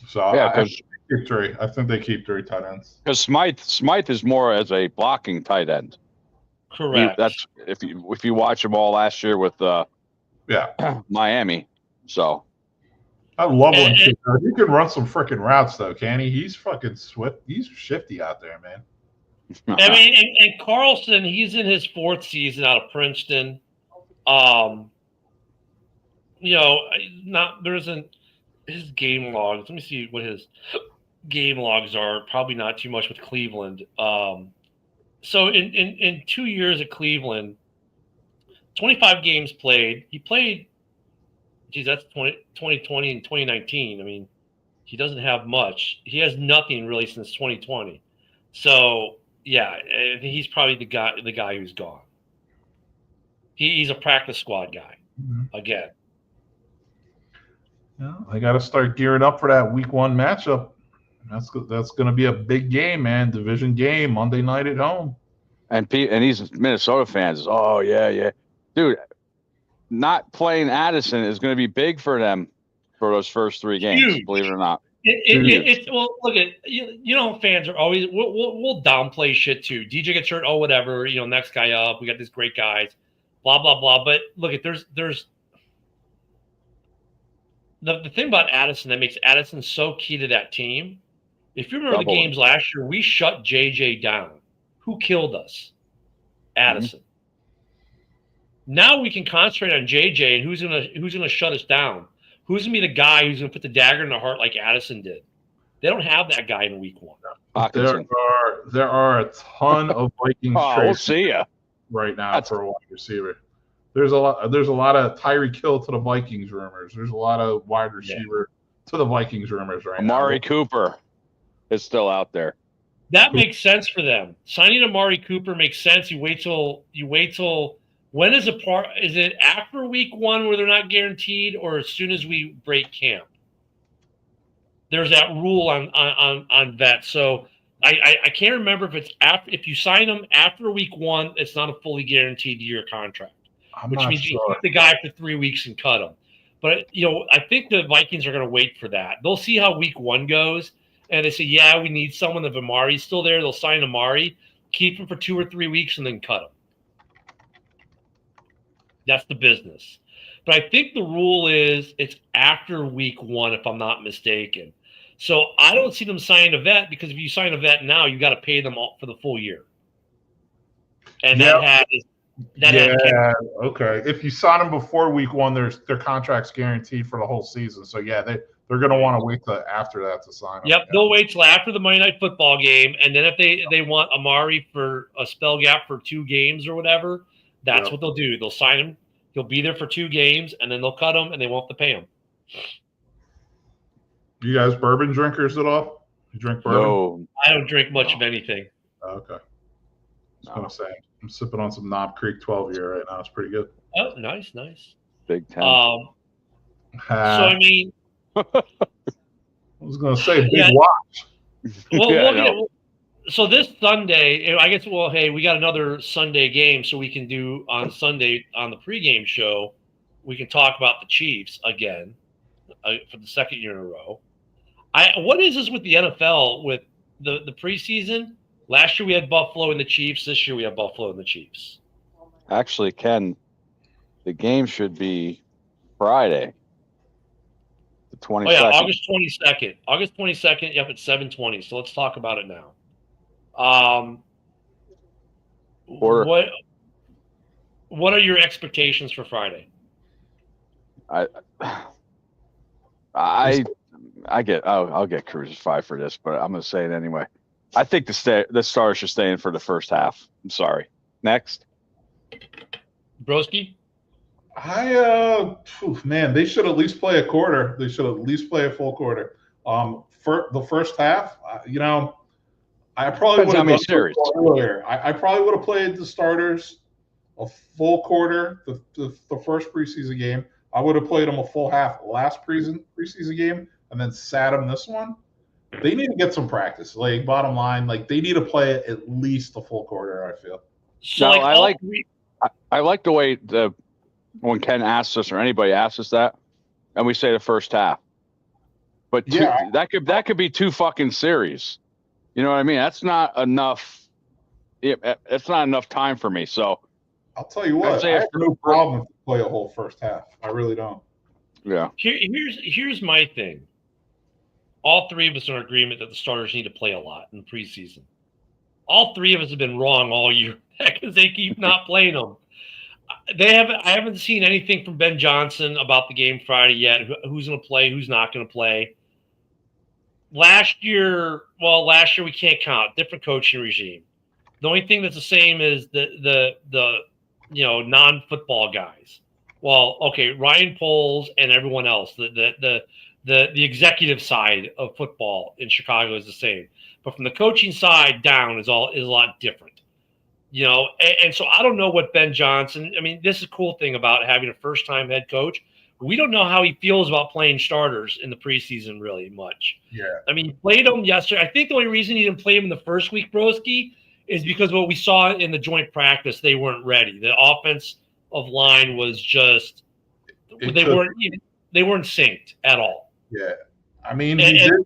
D: So yeah, keep 3. I think they keep 3 tight ends.
C: Because Smythe is more as a blocking tight end.
A: Correct.
C: That's if you watch them all last year with Miami. So
D: I love him. He can run some freaking routes though, can he? He's fucking swift. He's shifty out there, man.
A: I mean, and Carlson, he's in his 4th season out of Princeton. You know, there isn't his game logs. Let me see what his game logs are. Probably not too much with Cleveland. So in 2 years at Cleveland, 25 games played. He played, geez, that's 2020 and 2019. I mean, he doesn't have much. He has nothing really since 2020. So yeah, I think he's probably the guy who's gone. He's a practice squad guy again.
D: Yeah, they got to start gearing up for that week 1 matchup. That's going to be a big game, man. Division game, Monday night at home.
C: And these Minnesota fans, oh yeah, dude. Not playing Addison is going to be big for them for those first 3 games.
A: Huge.
C: Believe it or not.
A: Well, look at you know, fans are always we'll downplay shit too. DJ gets hurt, oh whatever, you know, next guy up. We got these great guys, blah blah blah. But look at there's the thing about Addison that makes Addison so key to that team. If you remember the games last year, we shut JJ down. Who killed us? Addison. Now we can concentrate on JJ and who's gonna shut us down. Who's gonna be the guy who's gonna put the dagger in the heart like Addison did? They don't have that guy in week 1.
D: There are a ton of Vikings trades
C: we'll see ya.
D: right now for a wide receiver. There's a lot of Tyreek Hill to the Vikings rumors. There's a lot of wide receiver to the Vikings rumors right now.
C: Amari Cooper is still out there.
A: That makes sense for them. Signing Amari Cooper makes sense. You wait till when is it after week 1 where they're not guaranteed, or as soon as we break camp? There's that rule on vets. So I can't remember if it's if you sign them after week 1, it's not a fully guaranteed year contract, which means you keep the guy for 3 weeks and cut him. But you know, I think the Vikings are going to wait for that. They'll see how week 1 goes, and they say, yeah, we need someone. If Amari's still there, they'll sign Amari, keep him for 2 or 3 weeks, and then cut him. That's the business. But I think the rule is it's after week 1, if I'm not mistaken. So I don't see them signing a vet, because if you sign a vet now, you got to pay them all for the full year. And
D: okay. If you sign them before week 1, their contract's guaranteed for the whole season. So yeah, they're going to want to wait till after that to sign them.
A: Yep, they'll wait till after the Monday Night Football game, and then if they want Amari for a spell gap for 2 games or whatever, that's what they'll do. They'll sign him. He'll be there for 2 games, and then they'll cut him, and they won't have to pay him.
D: You guys bourbon drinkers at all? You drink bourbon?
C: No.
A: I don't drink much of anything.
D: Okay. I was going to say, I'm sipping on some Knob Creek 12 year right now. It's pretty good.
A: Oh, nice.
C: Big Ten.
A: So, I mean.
D: I was going to say, big watch.
A: Well,
C: Yeah,
A: we'll
C: no.
A: get. So this Sunday, I guess. Well, hey, we got another Sunday game, so we can do on Sunday on the pregame show. We can talk about the Chiefs again for the second year in a row. What is this with the NFL with the preseason? Last year we had Buffalo and the Chiefs. This year we have Buffalo and the Chiefs.
C: Actually, Ken, the game should be Friday, the 22nd.
A: Oh yeah, August 22nd. August 22nd. Yep, it's 7:20. So let's talk about it now.
C: Or
A: What are your expectations for Friday?
C: I'll get crucified for this, but I'm gonna say it anyway. I think the Stars should stay in for the first half. I'm sorry. Next.
A: Broski?
D: Man, they should at least play a quarter. They should at least play a full quarter. For the first half, I probably would have done
C: series
D: earlier. I probably would have played the starters a full quarter, the first preseason game. I would have played them a full half last preseason game, and then sat them this one. They need to get some practice. Like, bottom line, like, they need to play at least a full quarter, I feel.
A: So
C: no, I like the way when Ken asks us or anybody asks us that, and we say the first half. But that could be two fucking series. You know what I mean? That's not enough. It's not enough time for me. So
D: I'll tell you what, I have no problem to play a whole first half. I really don't.
C: Yeah.
A: Here's my thing. All three of us are in agreement that the starters need to play a lot in the preseason. All three of us have been wrong all year because they keep not playing them. I haven't seen anything from Ben Johnson about the game Friday yet. Who's going to play? Who's not going to play? Last year we can't count. Different coaching regime. The only thing that's the same is the non-football guys. Well, okay, Ryan Poles and everyone else. The executive side of football in Chicago is the same, but from the coaching side down is a lot different. And so I don't know what Ben Johnson. I mean, this is a cool thing about having a first-time head coach. We don't know how he feels about playing starters in the preseason really much.
D: Yeah.
A: I mean, he played them yesterday. I think the only reason he didn't play him in the first week, Broski, is because what we saw in the joint practice, they weren't ready. The offensive line was just they weren't synced at all.
D: Yeah. I mean, go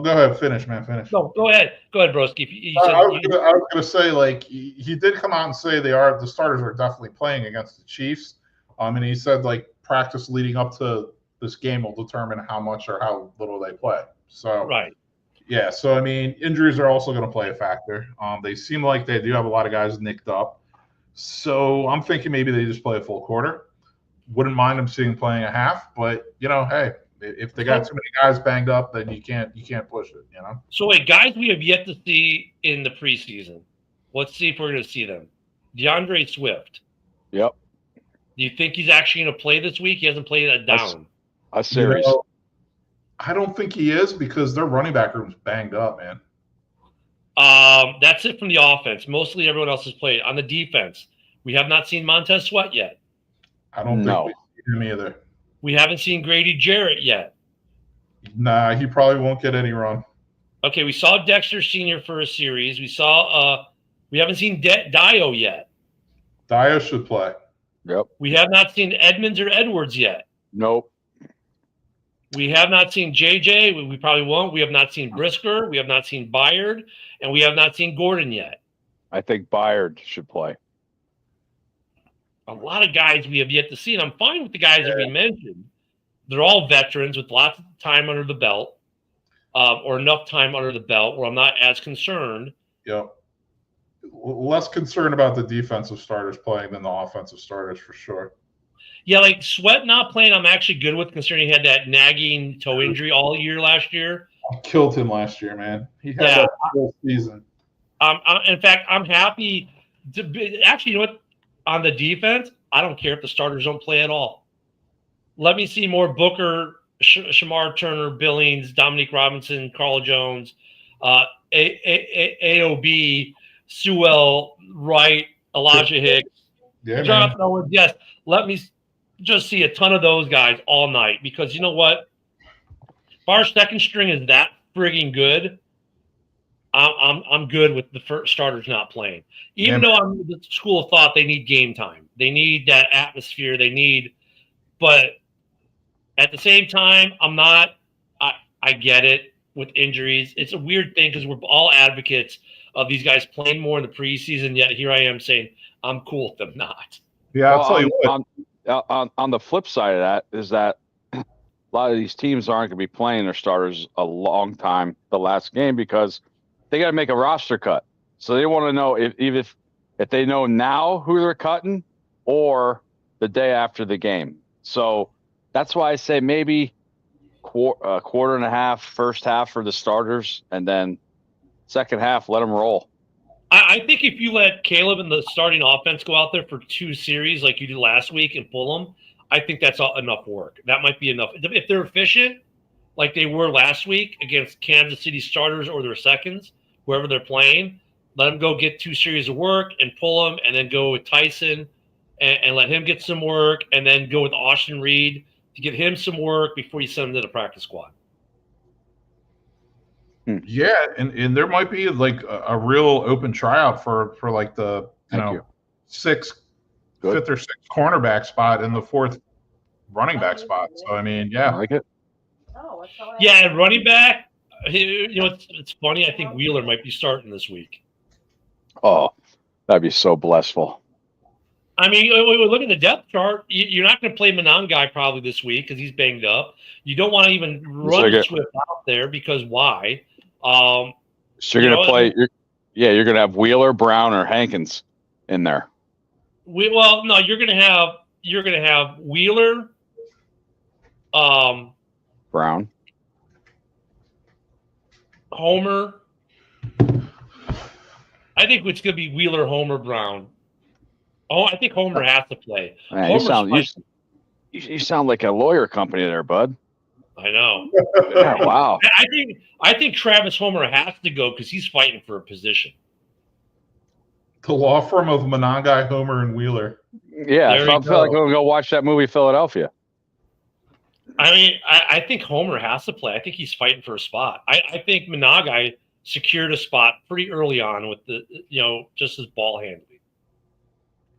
D: ahead, finish, man. Finish.
A: No, go ahead, Broski.
D: I was gonna say, like, he did come out and say the starters are definitely playing against the Chiefs. And he said, like, practice leading up to this game will determine how much or how little they play. So
A: right.
D: Yeah, so I mean, injuries are also going to play a factor. They seem like they do have a lot of guys nicked up. So I'm thinking maybe they just play a full quarter. Wouldn't mind them seeing playing a half, but hey, if they got too many guys banged up, then you can't push it.
A: So wait, guys, we have yet to see in the preseason. Let's see if we're going to see them. DeAndre Swift.
C: Yep.
A: Do you think he's actually going to play this week? He hasn't played a down.
C: A series.
D: I don't think he is because their running back room's banged up, man.
A: That's it from the offense. Mostly everyone else has played. On the defense, we have not seen Montez Sweat yet.
D: I don't think we've seen him either.
A: We haven't seen Grady Jarrett yet.
D: Nah, he probably won't get any run.
A: Okay, we saw Dexter Sr. for a series. We haven't seen Dio yet.
D: Dio should play.
C: Yep.
A: We have not seen Edmonds or Edwards yet.
C: Nope.
A: We have not seen JJ. We probably won't. We have not seen Brisker. We have not seen Byard. And we have not seen Gordon yet.
C: I think Byard should play.
A: A lot of guys we have yet to see. And I'm fine with the guys that we mentioned. They're all veterans with lots of time under the belt, or enough time under the belt where I'm not as concerned.
D: Yep. Less concerned about the defensive starters playing than the offensive starters for sure.
A: Yeah, like Sweat not playing, I'm actually good with, considering he had that nagging toe injury all year last year.
D: I killed him last year, man. He had that whole season.
A: In fact, I'm happy to be, actually, you know what? On the defense, I don't care if the starters don't play at all. Let me see more Booker, Shamar Turner, Billings, Dominique Robinson, Carl Jones, AOB, Sewell, Wright, Elijah Hicks, Jonathan Owens. Yes, let me just see a ton of those guys all night, because you know what? If our second string is that frigging good, I'm good with the first starters not playing. Even though I'm the school of thought they need game time, they need that atmosphere, but at the same time, I'm not. I get it with injuries. It's a weird thing because we're all advocates of these guys playing more in the preseason. Yet here I am saying I'm cool with them not.
D: Yeah, I'll tell you what.
C: On the flip side of that is that a lot of these teams aren't going to be playing their starters a long time the last game because they got to make a roster cut. So they want to know if they know now who they're cutting or the day after the game. So that's why I say maybe a quarter and a half, first half for the starters, and then second half, let them roll.
A: I think if you let Caleb and the starting offense go out there for 2 series like you did last week and pull them, I think that's enough work. That might be enough. If they're efficient, like they were last week against Kansas City starters or their seconds, whoever they're playing, let them go get 2 series of work and pull them, and then go with Tyson and let him get some work, and then go with Austin Reed to get him some work before you send him to the practice squad.
D: Yeah, and there might be like a real open tryout for like the fifth or sixth cornerback spot and the 4th running back spot. So I mean, yeah,
C: I like it.
A: Yeah, and running back. It's funny. I think Wheeler might be starting this week.
C: Oh, that'd be so blissful.
A: I mean, look at the depth chart. You're not going to play Monangai probably this week because he's banged up. You don't want to even run Swift out there because why?
C: So you're going to play. You're going to have Wheeler, Brown, or Hankins in there.
A: You're going to have Wheeler,
C: Brown,
A: Homer. I think it's going to be Wheeler, Homer, Brown. Oh, I think Homer has to play.
C: Man, you sound like a lawyer company there, bud.
A: I know.
C: Yeah, wow.
A: I think Travis Homer has to go because he's fighting for a position.
D: The law firm of Monangai, Homer, and Wheeler.
C: Yeah, I feel like I'm going to go watch that movie, Philadelphia.
A: I mean, I think Homer has to play. I think he's fighting for a spot. I think Monangai secured a spot pretty early on with just his ball handling.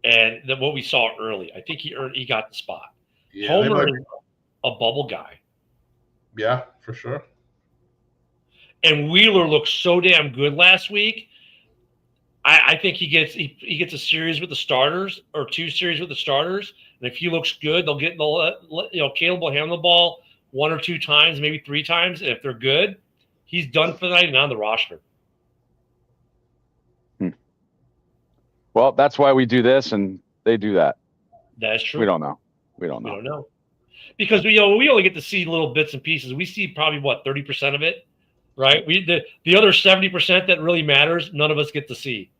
A: And then what we saw early, I think he got the spot. Yeah, Homer is a bubble guy.
D: Yeah, for sure.
A: And Wheeler looked so damn good last week. I think he gets a series with the starters or 2 series with the starters. And if he looks good, Caleb will handle the ball 1 or 2 times, maybe 3 times. And if they're good, he's done for the night and on the roster.
C: Well, that's why we do this, and they do that.
A: That's true.
C: We don't know.
A: Because we only get to see little bits and pieces. We see probably 30% of it, right? The other 70% that really matters, none of us get to see.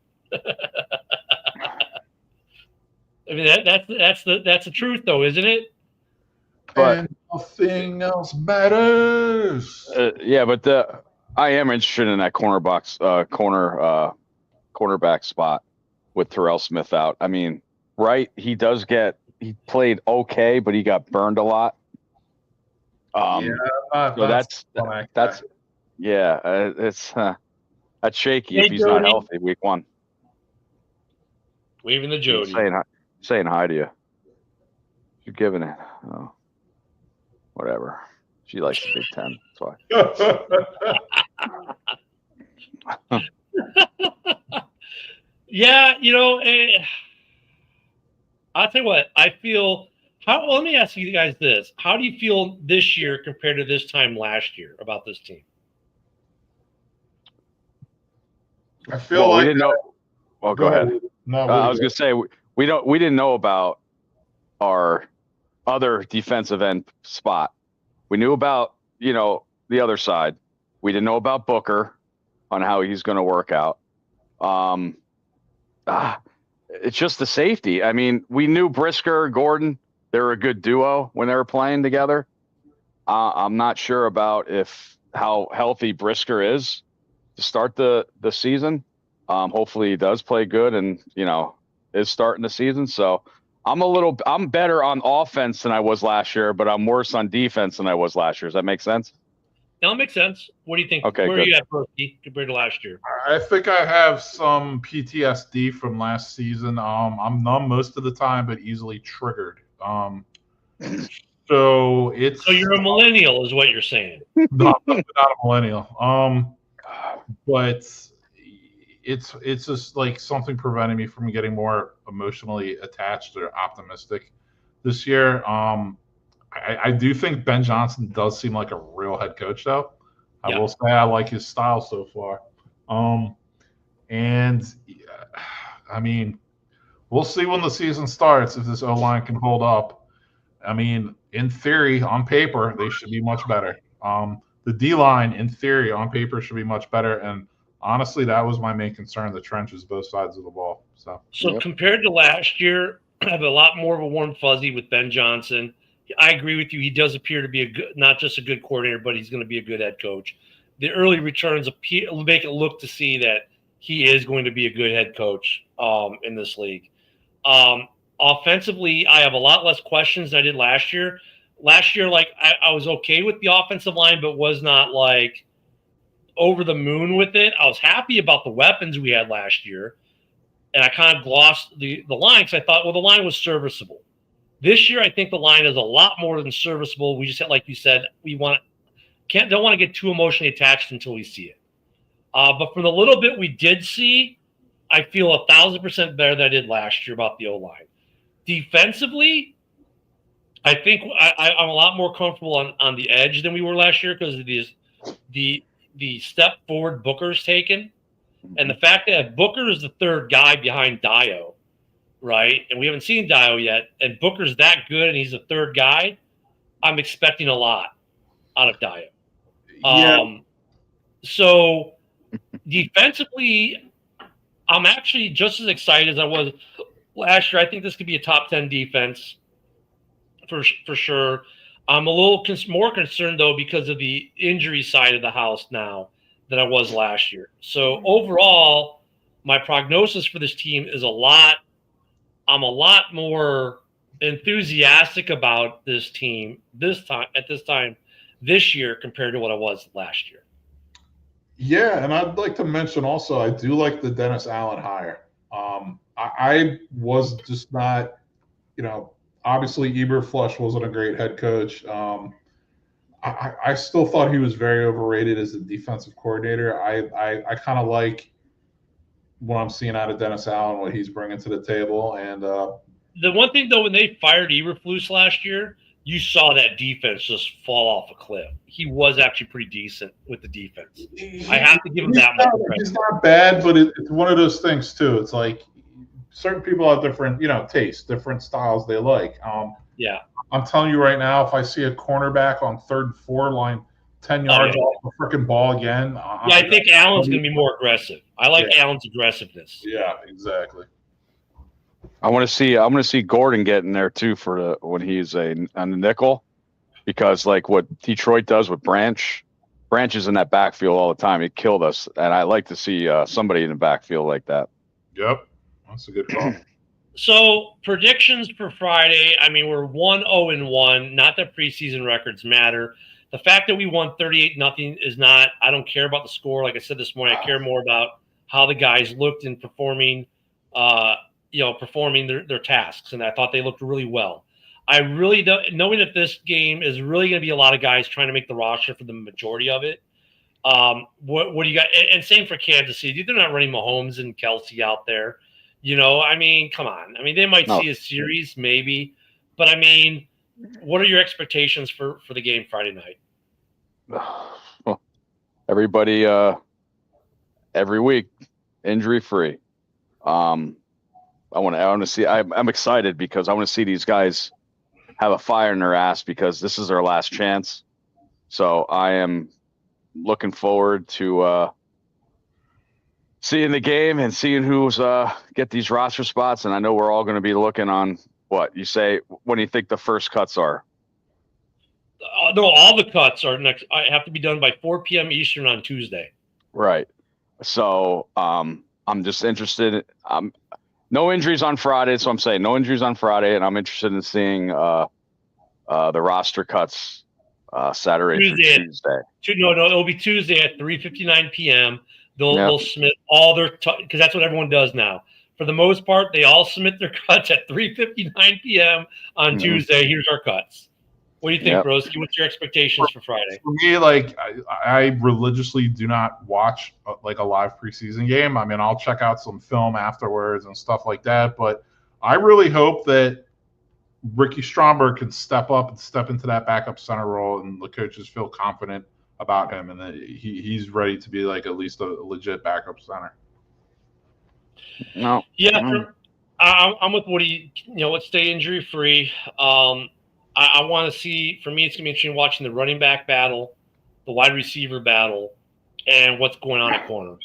A: I mean that's the truth, though, isn't it?
C: But
D: and nothing else matters.
C: Yeah, but I am interested in that cornerback spot with Terrell Smith out. I mean, right? He played okay, but he got burned a lot. It's that's shaky if he's not healthy week 1.
A: Waving the Jody.
C: Saying hi to you. You're giving it. Oh, whatever. She likes the Big Ten. That's why.
A: Yeah, I'll tell you what, I feel let me ask you guys this. How do you feel this year compared to this time last year about this team?
D: I feel
C: we didn't know. Well, go ahead.
D: No,
C: I was going to say we didn't know about our other defensive end spot. We knew about, the other side. We didn't know about Booker on how he's going to work out. It's just the safety. I mean, we knew Brisker, Gordon, they were a good duo when they were playing together. I'm not sure about how healthy Brisker is to start the season. Hopefully he does play good and, is starting the season. So I'm better on offense than I was last year, but I'm worse on defense than I was last year. Does that make sense?
A: Now it makes sense. What do you think?
C: Okay,
A: Where are
C: good.
A: you at, Berkey, compared to last year?
D: I think I have some PTSD from last season. I'm numb most of the time, but easily triggered. So
A: So
D: it's
A: you're a millennial, is what you're saying.
D: not a millennial. But it's just like something preventing me from getting more emotionally attached or optimistic this year. I do think Ben Johnson does seem like a real head coach, though. I
A: Yeah.
D: will say I like his style so far. And I mean, we'll see when the season starts if this O line can hold up. I mean, in theory, on paper, they should be much better. The D line, in theory, on paper, should be much better. And honestly, that was my main concern: the trenches, both sides of the ball. So
A: So compared to last year, I have a lot more of a warm fuzzy with Ben Johnson. I agree with you. He does appear to be a good, not just a good coordinator, but he's going to be a good head coach. The early returns make it look to see that he is going to be a good head coach in this league. Offensively, I have a lot less questions than I did last year. Last year, like I was okay with the offensive line, but was not like over the moon with it. I was happy about the weapons we had last year, and I kind of glossed the line because I thought, well, the line was serviceable. This year, I think the line is a lot more than serviceable. We just had, like you said, don't want to get too emotionally attached until we see it. But from the little bit we did see, I feel 1,000% better than I did last year about the O line. Defensively, I think I'm a lot more comfortable on the edge than we were last year because of the step forward Booker's taken, and the fact that Booker is the third guy behind Dio, right? And we haven't seen Dio yet, and Booker's that good, and he's the third guy. I'm expecting a lot out of Dio.
D: yeah,
A: So defensively, I'm actually just as excited as I was last year. I think this could be a top 10 defense for sure. I'm a little more concerned, though, because of the injury side of the house now than I was last year. So overall, my prognosis for this team is I'm a lot more enthusiastic about this team this time this year compared to what I was last year.
D: yeah, and I'd like to mention also, I do like the Dennis Allen hire. I was just not, obviously Eberflush wasn't a great head coach. I still thought he was very overrated as a defensive coordinator. I kind of like what I'm seeing out of Dennis Allen, what he's bringing to the table, and
A: The one thing, though, when they fired Eberflus last year, you saw that defense just fall off a cliff. He was actually pretty decent with the defense. I have to give him that much credit.
D: He's not bad, but it's one of those things too. It's like certain people have different, tastes, different styles they like.
A: Yeah.
D: I'm telling you right now, if I see a cornerback on 3rd and 4 line 10 yards off the freaking ball again.
A: Yeah, I think Allen's going to be more aggressive. I like Allen's aggressiveness.
D: Yeah, exactly.
C: I'm going to see Gordon get in there too when he's on the nickel, because like what Detroit does with Branch is in that backfield all the time. It killed us, and I like to see somebody in the backfield like that.
D: Yep, that's a good call.
A: So predictions for Friday. I mean, we're 1-0-1. Not that preseason records matter. The fact that we won 38-0 is not. I don't care about the score. Like I said this morning, I care more about how the guys looked in performing. Performing their tasks, and I thought they looked really well. I really don't, knowing that this game is really going to be a lot of guys trying to make the roster for the majority of it. What do you got? And same for Kansas City. They're not running Mahomes and Kelsey out there. I mean, come on. I mean, they might see a series maybe, but I mean, what are your expectations for the game Friday night?
C: Well, everybody, every week, injury free. I want to see. I'm excited because I want to see these guys have a fire in their ass because this is their last chance. So I am looking forward to seeing the game and seeing who's get these roster spots. And I know we're all going to be looking on what you say. What do you think the first cuts are?
A: No, all the cuts are next. I have to be done by 4 p.m. Eastern on Tuesday.
C: Right. So I'm just interested. No injuries on Friday, so I'm saying no injuries on Friday, and I'm interested in seeing the roster cuts Saturday through Tuesday.
A: No, it'll be Tuesday at 3:59 p.m. They'll submit all their because that's what everyone does now. For the most part, they all submit their cuts at 3:59 p.m. on Tuesday. Here's our cuts. What do you think, Broski? What's your expectations for Friday?
D: For me, like I religiously do not watch like a live preseason game. I mean, I'll check out some film afterwards and stuff like that. But I really hope that Ricky Stromberg can step up and step into that backup center role, and the coaches feel confident about him, and that he's ready to be like at least a legit backup center.
C: No.
A: Yeah, I'm with Woody. Let's stay injury free. I want to see. For me, it's gonna be interesting watching the running back battle, the wide receiver battle, and what's going on at corner.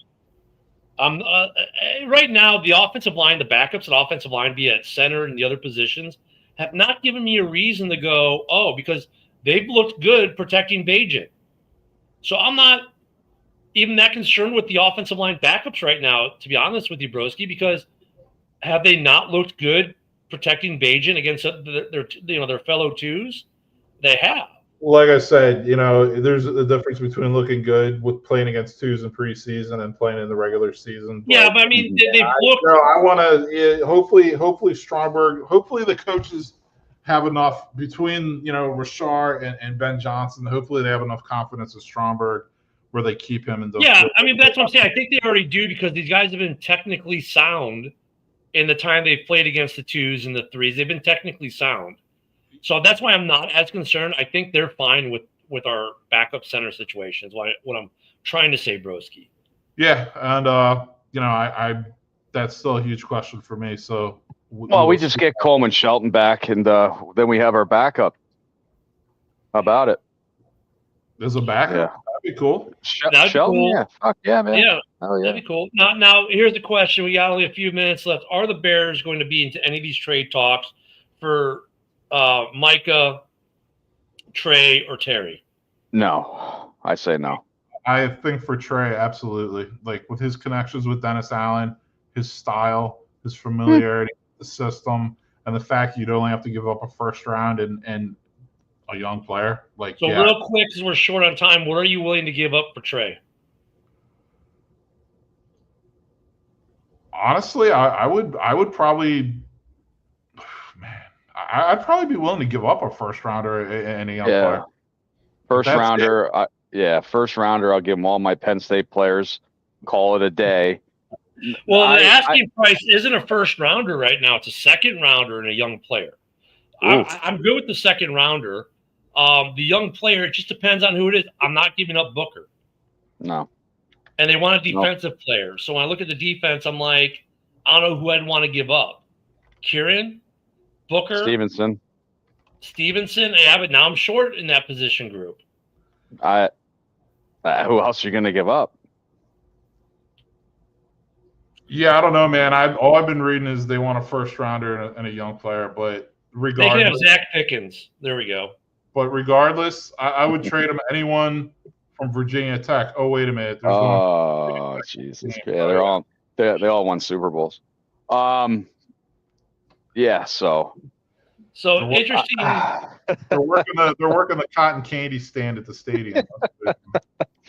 A: Right now, the offensive line, the backups at offensive line, be at center and the other positions, have not given me a reason to go, because they've looked good protecting Bajan. So I'm not even that concerned with the offensive line backups right now, to be honest with you, Broski, because have they not looked good protecting Bajan against their fellow twos? They have.
D: Like I said, there's a difference between looking good with playing against twos in preseason and playing in the regular season.
A: Yeah, but I mean, they've looked.
D: I want to hopefully Stromberg. Hopefully the coaches have enough between Rashard and Ben Johnson. Hopefully they have enough confidence in Stromberg where they keep him in the.
A: Yeah, I mean that's what I'm saying. I think they already do because these guys have been technically sound in the time they've played against the twos and the threes. They've been technically sound. So that's why I'm not as concerned. I think they're fine with our backup center situations. What I'm trying to say, Broski.
D: Yeah, and I that's still a huge question for me. So
C: we just get Coleman Shelton back, and then we have our backup. How about it?
D: There's a backup. Yeah. That'd be cool.
A: That'd
C: Shelton,
A: be cool.
C: Yeah, fuck yeah, man.
A: Yeah,
C: oh, yeah,
A: that'd be cool. Now here's the question: we got only a few minutes left. Are the Bears going to be into any of these trade talks for Micah, Trey, or Terry?
C: No, I say no.
D: I think for Trey, absolutely. Like with his connections with Dennis Allen, his style, his familiarity with the system, and the fact you'd only have to give up a first round and a young player.
A: Real quick, because we're short on time, what are you willing to give up for Trey?
D: Honestly, I would probably. I'd probably be willing to give up a first rounder and a young player.
C: First rounder, first rounder. I'll give them all my Penn State players. Call it a day.
A: Well, the asking price isn't a first rounder right now. It's a second rounder and a young player. I'm good with the second rounder. The young player, it just depends on who it is. I'm not giving up Booker.
C: No.
A: And they want a defensive player. So when I look at the defense, I'm like, I don't know who I'd want to give up. Kieran? Booker,
C: Stevenson.
A: Yeah, but now I'm short in that position group.
C: Who else are you going to give up?
D: Yeah, I don't know, man. All I've been reading is they want a first rounder and a young player, but regardless,
A: they can have Zach Pickens. There we go.
D: But regardless, I would trade him anyone from Virginia Tech. Oh, wait a minute.
C: Jesus! Yeah, they all won Super Bowls. Yeah, so
A: interesting.
D: They're working the cotton candy stand at the stadium.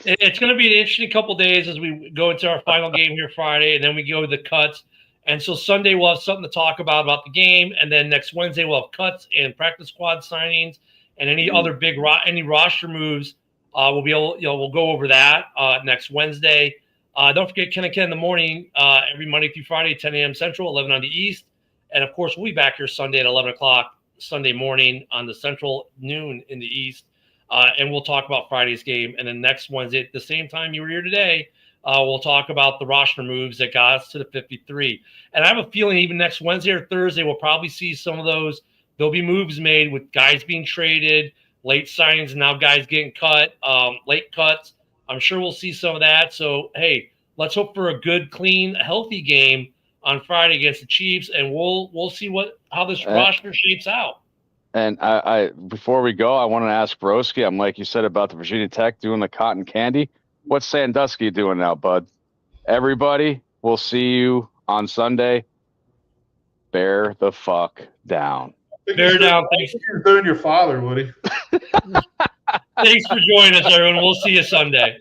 A: It's going to be an interesting couple days as we go into our final game here Friday, and then we go to the cuts. And so Sunday we'll have something to talk about the game, and then next Wednesday we'll have cuts and practice squad signings and any other big any roster moves. We'll be able, we'll go over that next Wednesday. Don't forget Ken and Ken in the morning every Monday through Friday, 10 a.m. Central, 11 on the East. And, of course, we'll be back here Sunday at 11 o'clock, Sunday morning on the Central, noon in the East. And we'll talk about Friday's game. And then next Wednesday, at the same time you were here today, we'll talk about the roster moves that got us to the 53. And I have a feeling even next Wednesday or Thursday, we'll probably see some of those. There'll be moves made with guys being traded, late signings, and now guys getting cut, late cuts. I'm sure we'll see some of that. So, hey, let's hope for a good, clean, healthy game on Friday against the Chiefs, and we'll see how this roster shapes out.
C: And I before we go, I want to ask Broski. I'm like you said about the Virginia Tech doing the cotton candy. What's Sandusky doing now, bud? Everybody, we'll see you on Sunday. Bear the fuck down.
A: Bear down.
D: You're doing your father, Woody.
A: Thanks for joining us, everyone. We'll see you Sunday.